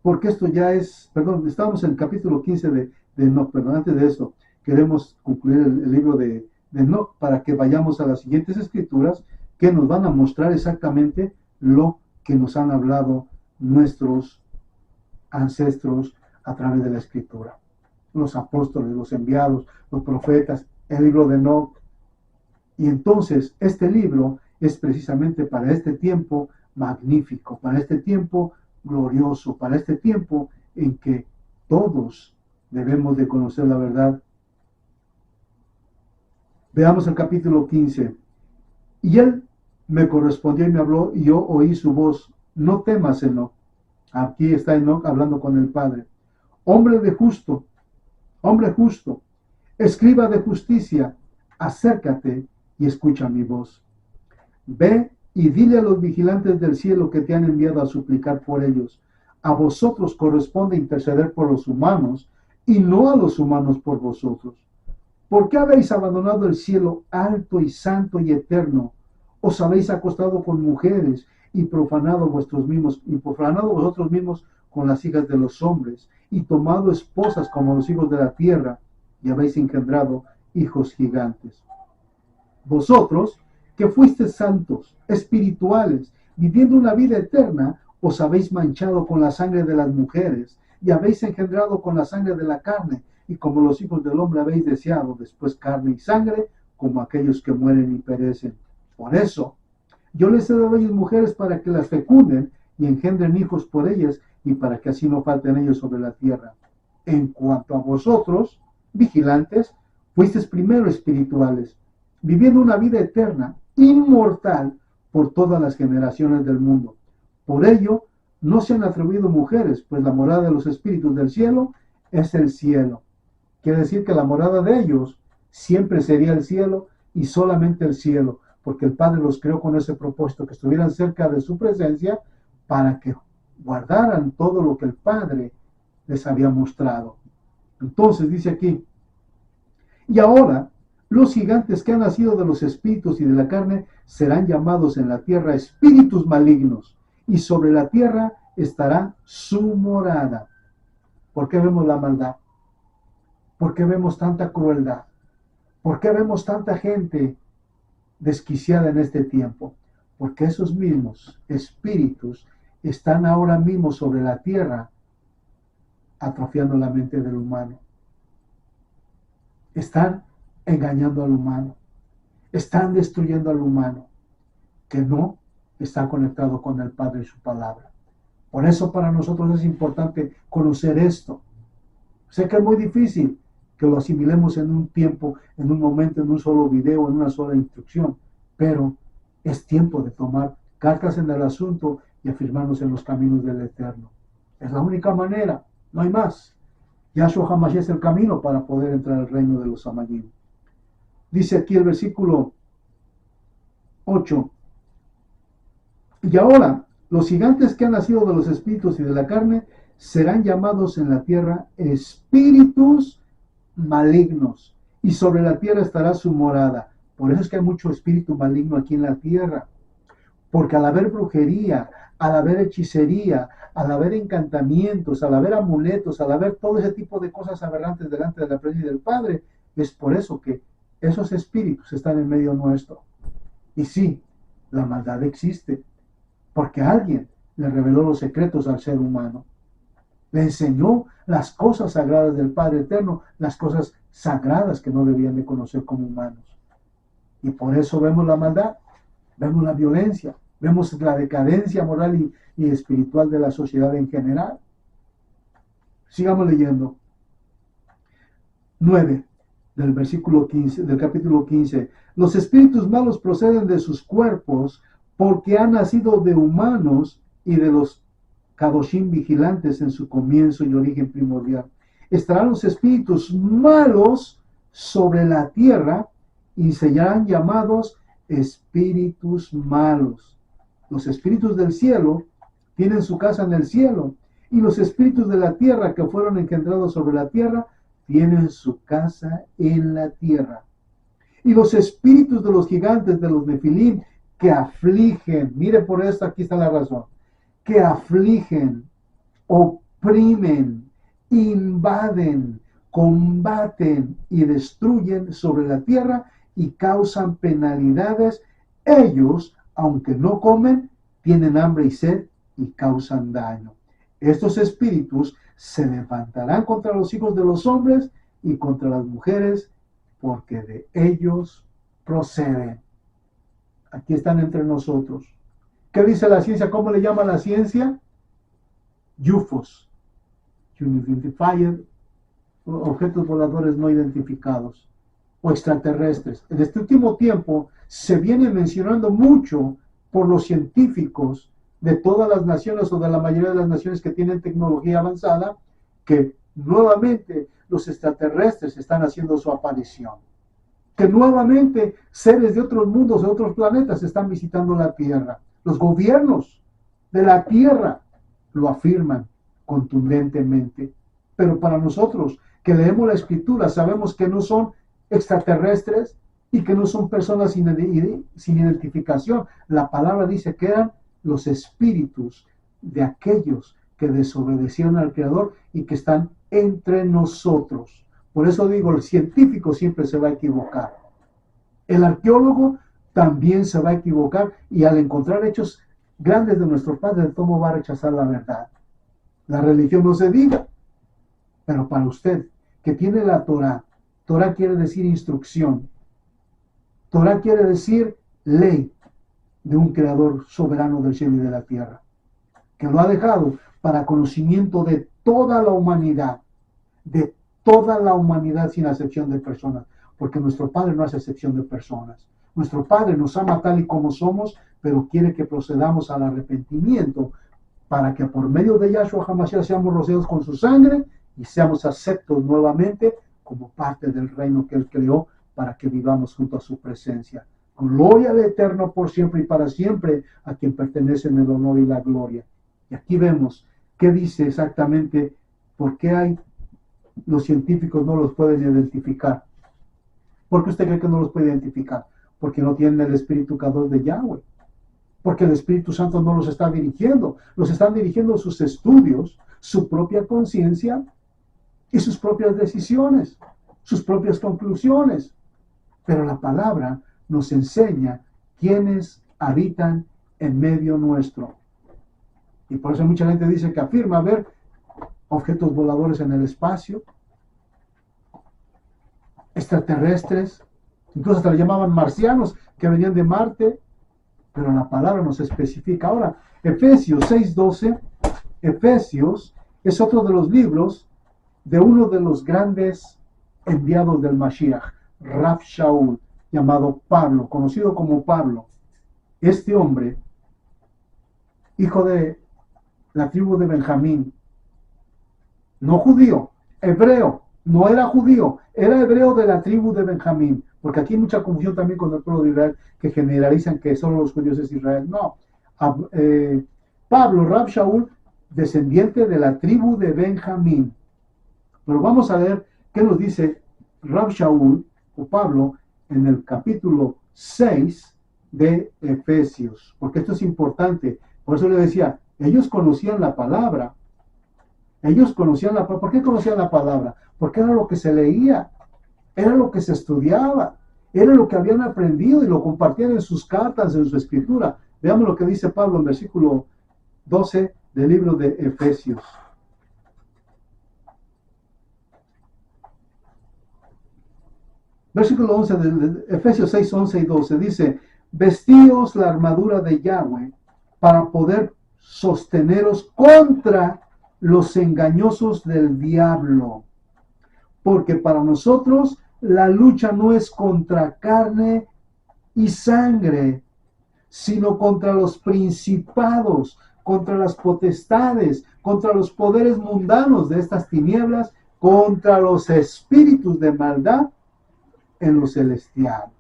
Porque esto ya es, perdón, estamos en el capítulo 15 de Enoch, perdón, antes de eso, queremos concluir el libro de Enoch para que vayamos a las siguientes escrituras que nos van a mostrar exactamente lo que nos han hablado nuestros ancestros a través de la escritura. Los apóstoles, los enviados, los profetas, el libro de Enoch. Y entonces este libro es precisamente para este tiempo magnífico, para este tiempo glorioso, para este tiempo en que todos debemos de conocer la verdad. Veamos el capítulo 15. Y él me correspondió y me habló, y yo oí su voz. No temas, Enoch. Aquí está Enoch hablando con el Padre. Hombre justo, escriba de justicia, acércate y escucha mi voz. Ve y dile a los vigilantes del cielo que te han enviado a suplicar por ellos. A vosotros corresponde interceder por los humanos, y no a los humanos por vosotros. ¿Por qué habéis abandonado el cielo alto y santo y eterno? Os habéis acostado con mujeres y profanado vosotros mismos con las hijas de los hombres, y tomado esposas como los hijos de la tierra, y habéis engendrado hijos gigantes. Vosotros, que fuisteis santos, espirituales, viviendo una vida eterna, os habéis manchado con la sangre de las mujeres, y habéis engendrado con la sangre de la carne, y como los hijos del hombre habéis deseado después carne y sangre, como aquellos que mueren y perecen. Por eso, yo les he dado a ellos mujeres para que las fecunden y engendren hijos por ellas, y para que así no falten ellos sobre la tierra. En cuanto a vosotros, vigilantes, fuisteis primero espirituales, viviendo una vida eterna, inmortal, por todas las generaciones del mundo. Por ello, no se han atribuido mujeres, pues la morada de los espíritus del cielo es el cielo. Quiere decir que la morada de ellos siempre sería el cielo y solamente el cielo, porque el Padre los creó con ese propósito, que estuvieran cerca de su presencia para que guardaran todo lo que el Padre les había mostrado. Entonces dice aquí, y ahora los gigantes que han nacido de los espíritus y de la carne serán llamados en la tierra espíritus malignos, y sobre la tierra estará su morada. ¿Por qué vemos la maldad? ¿Por qué vemos tanta crueldad? ¿Por qué vemos tanta gente desquiciada en este tiempo? Porque esos mismos espíritus están ahora mismo sobre la tierra atrofiando la mente del humano. Están engañando al humano. Están destruyendo al humano que no está conectado con el Padre y su palabra. Por eso para nosotros es importante conocer esto. Sé que es muy difícil que lo asimilemos en un tiempo, en un momento, en un solo video, en una sola instrucción, pero es tiempo de tomar cartas en el asunto y afirmarnos en los caminos del Eterno. Es la única manera, no hay más. Yahshua HaMashiach es el camino para poder entrar al reino de los Amayim. Dice aquí el versículo 8. Y ahora, los gigantes que han nacido de los espíritus y de la carne serán llamados en la tierra espíritus malignos, y sobre la tierra estará su morada. Por eso es que hay mucho espíritu maligno aquí en la tierra, porque al haber brujería, al haber hechicería, al haber encantamientos, al haber amuletos, al haber todo ese tipo de cosas aberrantes delante de la presencia del Padre, es por eso que esos espíritus están en medio nuestro. Y sí, la maldad existe, porque alguien le reveló los secretos al ser humano. Le enseñó las cosas sagradas del Padre Eterno, las cosas sagradas que no debían de conocer como humanos. Y por eso vemos la maldad, vemos la violencia, vemos la decadencia moral y espiritual de la sociedad en general. Sigamos leyendo. 9 del versículo 15, del capítulo 15. Los espíritus malos proceden de sus cuerpos porque ha nacido de humanos y de los Kadoshim vigilantes en su comienzo y origen primordial. Estarán los espíritus malos sobre la tierra y serán llamados espíritus malos. Los espíritus del cielo tienen su casa en el cielo, y los espíritus de la tierra que fueron engendrados sobre la tierra tienen su casa en la tierra. Y los espíritus de los gigantes, de los nefilim, que afligen, mire por esto, aquí está la razón, que afligen, oprimen, invaden, combaten y destruyen sobre la tierra y causan penalidades. Ellos, aunque no comen, tienen hambre y sed y causan daño. Estos espíritus se levantarán contra los hijos de los hombres y contra las mujeres, porque de ellos proceden. Aquí están entre nosotros. ¿Qué dice la ciencia? ¿Cómo le llama la ciencia? UFOs, Unidentified, objetos voladores no identificados, o extraterrestres. En este último tiempo se viene mencionando mucho por los científicos de todas las naciones o de la mayoría de las naciones que tienen tecnología avanzada, que nuevamente los extraterrestres están haciendo su aparición, que nuevamente seres de otros mundos, de otros planetas están visitando la Tierra. Los gobiernos de la Tierra lo afirman contundentemente, pero para nosotros que leemos la Escritura sabemos que no son extraterrestres y que no son personas sin identificación. La palabra dice que eran los espíritus de aquellos que desobedecieron al Creador y que están entre nosotros. Por eso digo, el científico siempre se va a equivocar. El arqueólogo también se va a equivocar, y al encontrar hechos grandes de nuestros padres, ¿cómo va a rechazar la verdad? La religión no se diga. Pero para usted, que tiene la Torah, Torah quiere decir instrucción. Torah quiere decir ley de un creador soberano del cielo y de la tierra, que lo ha dejado para conocimiento de toda la humanidad sin acepción de personas, porque nuestro Padre no hace excepción de personas. Nuestro Padre nos ama tal y como somos, pero quiere que procedamos al arrepentimiento para que por medio de Yahshua HaMashiach seamos rociados con su sangre y seamos aceptos nuevamente como parte del reino que Él creó, para que vivamos junto a su presencia. Gloria al Eterno por siempre y para siempre, a quien pertenecen el honor y la gloria. Y aquí vemos qué dice exactamente, por qué los científicos no los pueden identificar. ¿Por qué usted cree que no los puede identificar? Porque no tienen el Espíritu Kadosh de Yahweh. Porque el Espíritu Santo no los está dirigiendo. Los están dirigiendo sus estudios, su propia conciencia y sus propias decisiones, sus propias conclusiones. Pero la palabra nos enseña quiénes habitan en medio nuestro. Y por eso mucha gente dice que afirma ver objetos voladores en el espacio, extraterrestres, incluso hasta le llamaban marcianos que venían de Marte, pero la palabra nos especifica. Ahora, Efesios 6:12, Efesios es otro de los libros de uno de los grandes enviados del Mashiach, Rav Shaul, llamado Pablo, conocido como Pablo. Este hombre, hijo de la tribu de Benjamín, no judío, hebreo, no era judío, era hebreo de la tribu de Benjamín, porque aquí hay mucha confusión también con el pueblo de Israel, que generalizan que solo los judíos es Israel. No, Pablo, Rav Shaul, descendiente de la tribu de Benjamín. Pero vamos a ver qué nos dice Rav Shaul o Pablo en el capítulo 6 de Efesios, porque esto es importante. Por eso le decía, ellos conocían la palabra. ¿Por qué conocían la palabra? Porque era lo que se leía, era lo que se estudiaba, era lo que habían aprendido y lo compartían en sus cartas, en su escritura. Veamos lo que dice Pablo en versículo 12 del libro de Efesios. Versículo 11 de Efesios 6, 11 y 12 dice: vestíos la armadura de Yahweh para poder sosteneros contra los engañosos del diablo, porque para nosotros la lucha no es contra carne y sangre, sino contra los principados, contra las potestades, contra los poderes mundanos de estas tinieblas, contra los espíritus de maldad en lo celestial.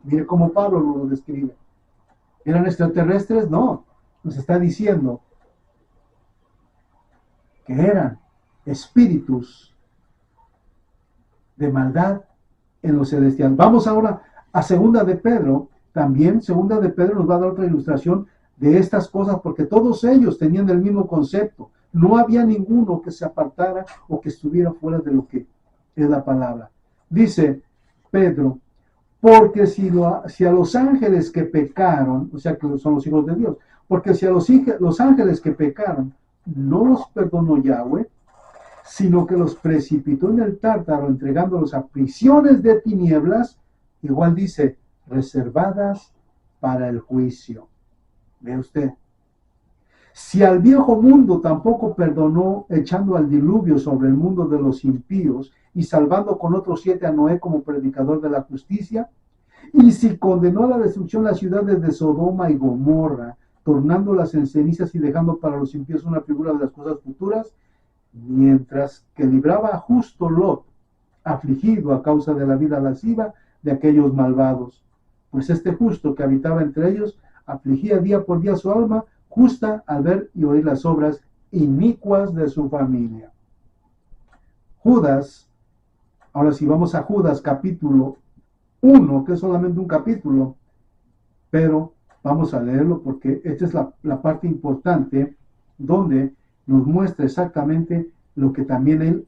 Mire cómo Pablo lo describe. ¿Eran extraterrestres? No. Nos está diciendo que eran espíritus de maldad en lo celestial. Vamos ahora a Segunda de Pedro. También Segunda de Pedro nos va a dar otra ilustración de estas cosas, porque todos ellos tenían el mismo concepto. No había ninguno que se apartara o que estuviera fuera de lo que es la palabra. Dice Pedro, porque si a los ángeles que pecaron, o sea que son los hijos de Dios, porque si a los ángeles que pecaron no los perdonó Yahweh, sino que los precipitó en el Tártaro, entregándolos a prisiones de tinieblas, igual dice, reservadas para el juicio. Ve usted. Si al viejo mundo tampoco perdonó, echando al diluvio sobre el mundo de los impíos y salvando con otros 7 a Noé como predicador de la justicia, y si condenó a la destrucción las ciudades de Sodoma y Gomorra, tornándolas en cenizas y dejando para los impíos una figura de las cosas futuras, mientras que libraba a justo Lot, afligido a causa de la vida lasciva de aquellos malvados, pues este justo que habitaba entre ellos afligía día por día su alma justa al ver y oír las obras inicuas de su familia. Judas, ahora si vamos a Judas capítulo 1, que es solamente un capítulo, pero vamos a leerlo porque esta es la parte importante donde nos muestra exactamente lo que también él,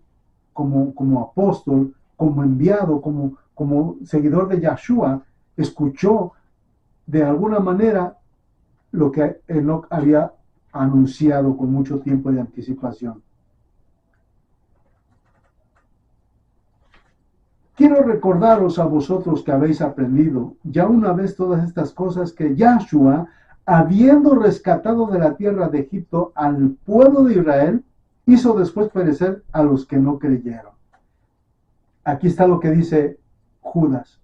como apóstol, como enviado, como seguidor de Yahshua, escuchó de alguna manera lo que Enoc había anunciado con mucho tiempo de anticipación. Quiero recordaros a vosotros que habéis aprendido ya una vez todas estas cosas, que Yahshua, habiendo rescatado de la tierra de Egipto al pueblo de Israel, hizo después perecer a los que no creyeron. Aquí está lo que dice Judas.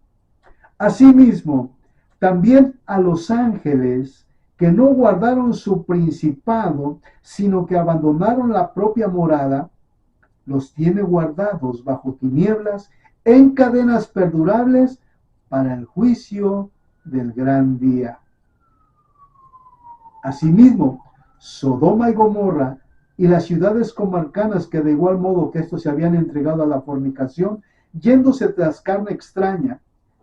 Asimismo, también a los ángeles que no guardaron su principado, sino que abandonaron la propia morada, los tiene guardados bajo tinieblas, en cadenas perdurables, para el juicio del gran día. Asimismo, Sodoma y Gomorra y las ciudades comarcanas que de igual modo que estos se habían entregado a la fornicación, yéndose tras carne extraña,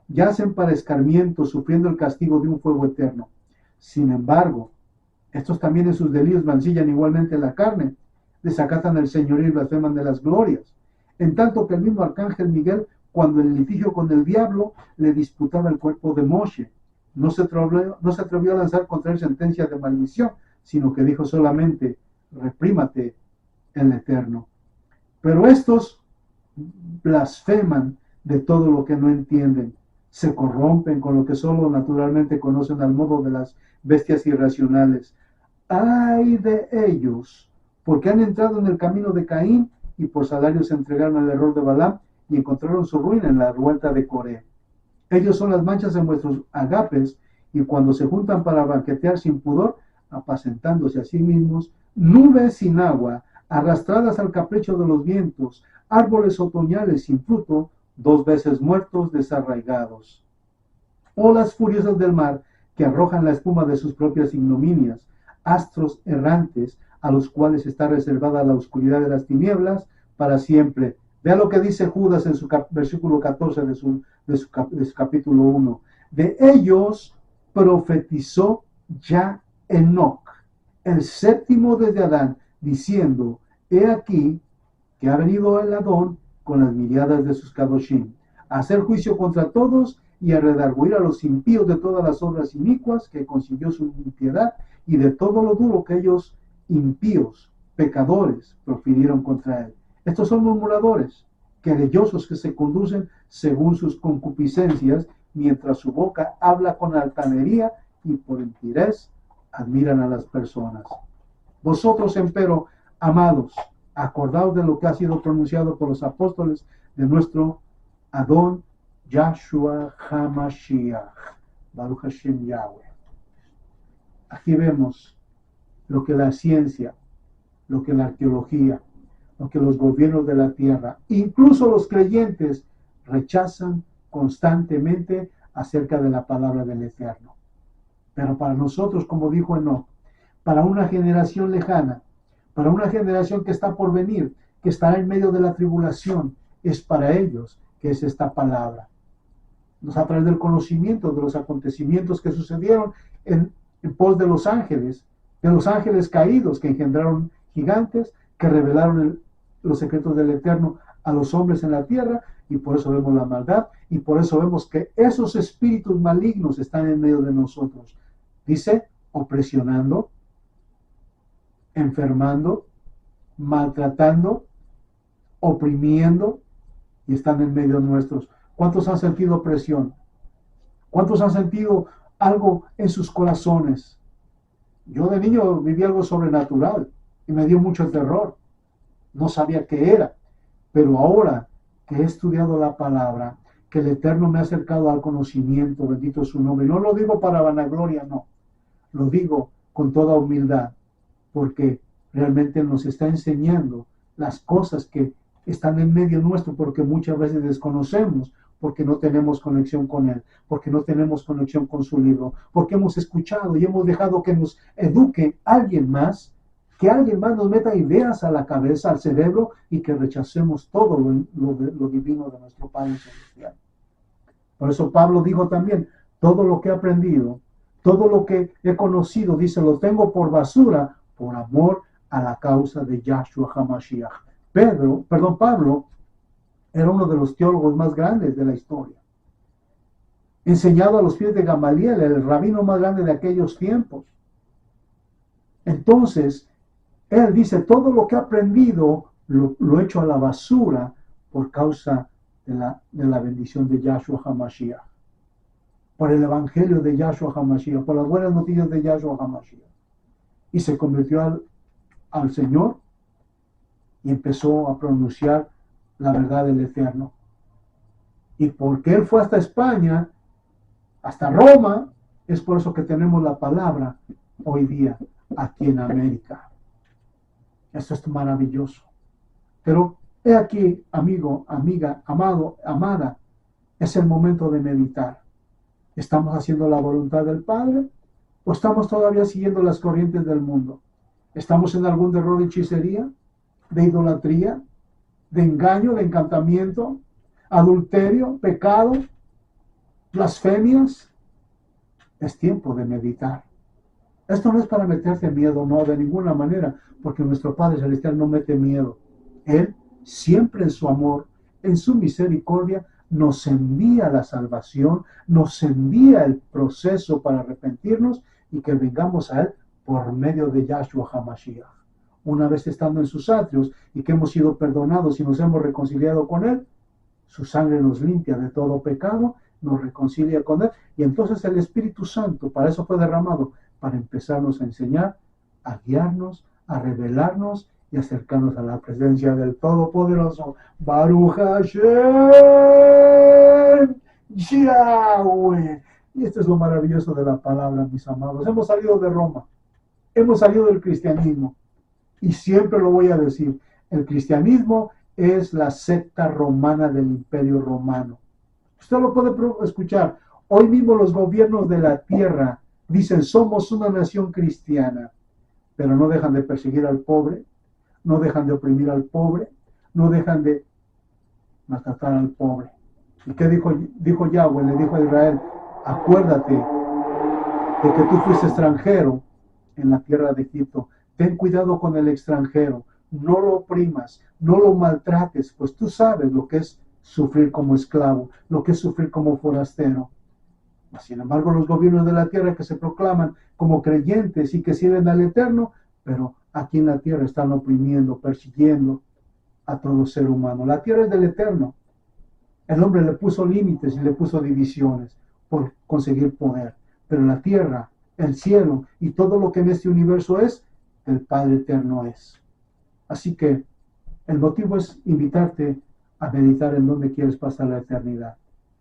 yacen para escarmiento, sufriendo el castigo de un fuego eterno. Sin embargo, estos también en sus delirios mancillan igualmente la carne, desacatan el señorío y blasfeman de las glorias. En tanto que el mismo arcángel Miguel, cuando en litigio con el diablo le disputaba el cuerpo de Moshe, no se atrevió a lanzar contra él sentencia de maldición, sino que dijo solamente, reprímate el Eterno. Pero estos blasfeman de todo lo que no entienden, se corrompen con lo que solo naturalmente conocen al modo de las bestias irracionales. ¡Ay de ellos! Porque han entrado en el camino de Caín y por salario se entregaron al error de Balaam y encontraron su ruina en la revuelta de Coré. Ellos son las manchas en vuestros agapes, y cuando se juntan para banquetear sin pudor, apacentándose a sí mismos, nubes sin agua, arrastradas al capricho de los vientos, árboles otoñales sin fruto, 2 veces muertos, desarraigados. Olas furiosas del mar, que arrojan la espuma de sus propias ignominias, astros errantes, a los cuales está reservada la oscuridad de las tinieblas para siempre. Vea lo que dice Judas en su versículo 14 de su capítulo 1. De ellos profetizó ya Enoc, el séptimo desde Adán, diciendo, he aquí que ha venido el Adón con las miriadas de sus kadoshim, a hacer juicio contra todos y a redarguir a los impíos de todas las obras inicuas que consiguió su impiedad y de todo lo duro que ellos impíos, pecadores, profirieron contra él. Estos son murmuradores, querellosos que se conducen según sus concupiscencias, mientras su boca habla con altanería y por entirez admiran a las personas. Vosotros, empero, amados, acordaos de lo que ha sido pronunciado por los apóstoles de nuestro Adón Yahshua HaMashiach, Baruch Hashem Yahweh. Aquí vemos lo que la ciencia, lo que la arqueología, lo que los gobiernos de la tierra, incluso los creyentes, rechazan constantemente acerca de la palabra del Eterno. Pero para nosotros, como dijo Enoch, para una generación lejana, para una generación que está por venir, que estará en medio de la tribulación, es para ellos que es esta palabra. A través del conocimiento de los acontecimientos que sucedieron en pos de los ángeles caídos que engendraron gigantes, que revelaron los secretos del Eterno a los hombres en la tierra, y por eso vemos la maldad, y por eso vemos que esos espíritus malignos están en medio de nosotros. Dice, opresionando, enfermando, maltratando, oprimiendo, y están en medio nuestros. ¿Cuántos han sentido opresión? ¿Cuántos han sentido algo en sus corazones? Yo de niño viví algo sobrenatural y me dio mucho terror. No sabía qué era, pero ahora que he estudiado la palabra, que el Eterno me ha acercado al conocimiento, bendito es su nombre. No lo digo para vanagloria, no. Lo digo con toda humildad, porque realmente nos está enseñando las cosas que están en medio nuestro, porque muchas veces desconocemos, porque no tenemos conexión con Él, porque no tenemos conexión con su libro, porque hemos escuchado y hemos dejado que nos eduque alguien más, que alguien más nos meta ideas a la cabeza, al cerebro, y que rechacemos todo lo divino de nuestro Padre Celestial. Por eso Pablo dijo también, todo lo que he aprendido, todo lo que he conocido, dice, lo tengo por basura, por amor a la causa de Yahshua HaMashiach. Pablo era uno de los teólogos más grandes de la historia. Enseñado a los pies de Gamaliel, el rabino más grande de aquellos tiempos. Entonces, él dice, todo lo que he aprendido lo he hecho a la basura por causa de la bendición de Yahshua HaMashiach. Por el evangelio de Yahshua HaMashiach, por las buenas noticias de Yahshua HaMashiach. Y se convirtió al Señor y empezó a pronunciar la verdad del Eterno. Y porque él fue hasta España, hasta Roma, es por eso que tenemos la palabra hoy día aquí en América. Esto es maravilloso. Pero he aquí, amigo, amiga, amado, amada, es el momento de meditar. ¿Estamos haciendo la voluntad del Padre o estamos todavía siguiendo las corrientes del mundo? ¿Estamos en algún error de hechicería, de idolatría, de engaño, de encantamiento, adulterio, pecado, blasfemias? Es tiempo de meditar. Esto no es para meterte miedo, no, de ninguna manera, porque nuestro Padre Celestial no mete miedo. Él, siempre en su amor, en su misericordia, nos envía la salvación, nos envía el proceso para arrepentirnos y que vengamos a Él por medio de Yahshua HaMashiach. Una vez estando en sus atrios y que hemos sido perdonados y nos hemos reconciliado con Él, su sangre nos limpia de todo pecado, nos reconcilia con Él, y entonces el Espíritu Santo, para eso fue derramado, para empezarnos a enseñar, a guiarnos, a revelarnos y acercarnos a la presencia del Todopoderoso. Baruch Hashem Yahweh. Y esto es lo maravilloso de la palabra, mis amados. Hemos salido de Roma, hemos salido del cristianismo, y siempre lo voy a decir, el cristianismo es la secta romana del Imperio Romano. Usted lo puede escuchar. Hoy mismo los gobiernos de la tierra dicen, somos una nación cristiana, pero no dejan de perseguir al pobre, no dejan de oprimir al pobre, no dejan de maltratar al pobre. ¿Y qué dijo Yahweh? Le dijo a Israel, acuérdate de que tú fuiste extranjero en la tierra de Egipto. Ten cuidado con el extranjero, no lo oprimas, no lo maltrates, pues tú sabes lo que es sufrir como esclavo, lo que es sufrir como forastero. Sin embargo, los gobiernos de la tierra que se proclaman como creyentes y que sirven al Eterno, pero aquí en la tierra están oprimiendo, persiguiendo a todo ser humano. La tierra es del Eterno. El hombre le puso límites y le puso divisiones por conseguir poder, pero la tierra, el cielo y todo lo que en este universo es, el Padre Eterno es. Así que el motivo es invitarte a meditar en dónde quieres pasar la eternidad.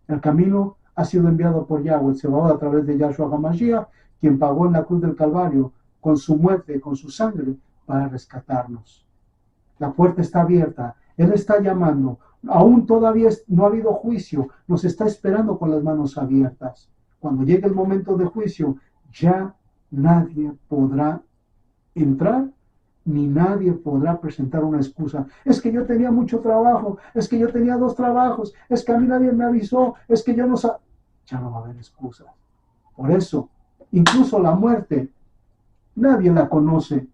El camino ha sido enviado por Yahweh, se va a través de Yahshua HaMashiach, quien pagó en la cruz del Calvario con su muerte, con su sangre, para rescatarnos. La puerta está abierta. Él está llamando. Aún todavía no ha habido juicio. Nos está esperando con las manos abiertas. Cuando llegue el momento de juicio, ya nadie podrá entrar, ni nadie podrá presentar una excusa. Es que yo tenía mucho trabajo, es que yo tenía 2 trabajos, es que a mí nadie me avisó, es que yo no sabía. Ya no va a haber excusas. Por eso, incluso la muerte, nadie la conoce.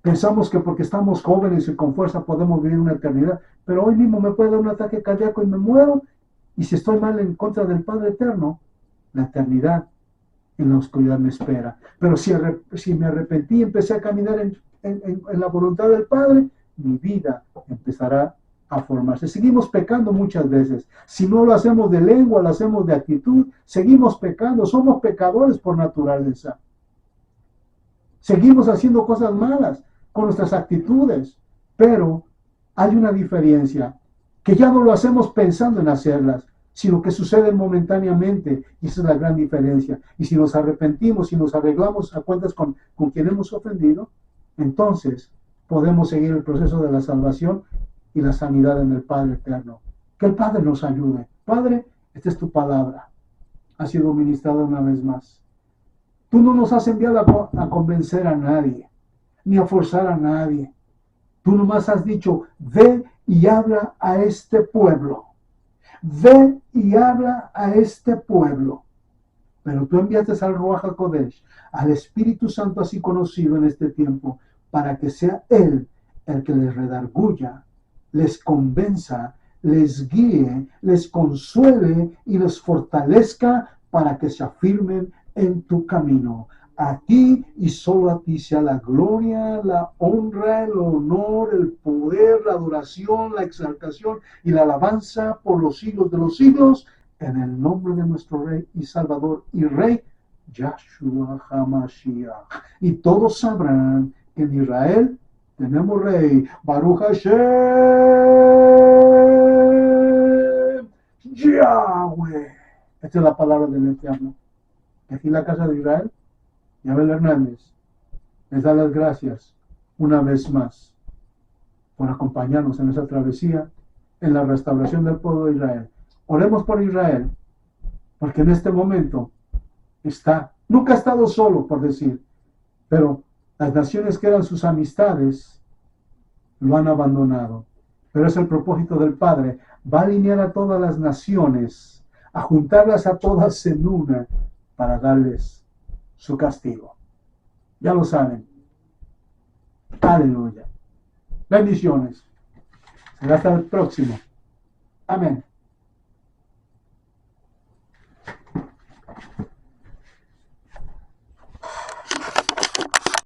Pensamos que porque estamos jóvenes y con fuerza podemos vivir una eternidad, pero hoy mismo me puede dar un ataque cardíaco y me muero, y si estoy mal en contra del Padre Eterno, la eternidad en la oscuridad me espera. Pero si me arrepentí y empecé a caminar en la voluntad del Padre, mi vida empezará a formarse. Seguimos pecando muchas veces. Si no lo hacemos de lengua, lo hacemos de actitud, seguimos pecando. Somos pecadores por naturaleza. Seguimos haciendo cosas malas con nuestras actitudes, pero hay una diferencia, que ya no lo hacemos pensando en hacerlas, sino que suceden momentáneamente, y esa es la gran diferencia. Y si nos arrepentimos, si nos arreglamos a cuentas con quien hemos ofendido, entonces podemos seguir el proceso de la salvación y la sanidad en el Padre Eterno. Que el Padre nos ayude. Padre, esta es tu palabra. Ha sido ministrada una vez más. Tú no nos has enviado a convencer a nadie, ni a forzar a nadie. Tú nomás has dicho, ve y habla a este pueblo. Ve y habla a este pueblo. Pero tú enviaste al Ruach HaKodesh, al Espíritu Santo así conocido en este tiempo, para que sea Él el que les redarguya, les convenza, les guíe, les consuele y les fortalezca para que se afirmen en tu camino. A ti y solo a ti sea la gloria, la honra, el honor, el poder, la adoración, la exaltación y la alabanza por los siglos de los siglos, en el nombre de nuestro Rey y Salvador y Rey, Yahshua HaMashiach. Y todos sabrán que en Israel tenemos Rey, Baruch Hashem, Yahweh. Esta es la palabra del Eterno. Aquí en la casa de Israel, Yabel Hernández les da las gracias una vez más por acompañarnos en esa travesía en la restauración del pueblo de Israel. Oremos por Israel, porque en este momento nunca ha estado solo, por decir, pero las naciones que eran sus amistades lo han abandonado. Pero es el propósito del Padre, va a alinear a todas las naciones, a juntarlas a todas en una, para darles su castigo. Ya lo saben. Aleluya. Bendiciones. Será hasta el próximo. Amén.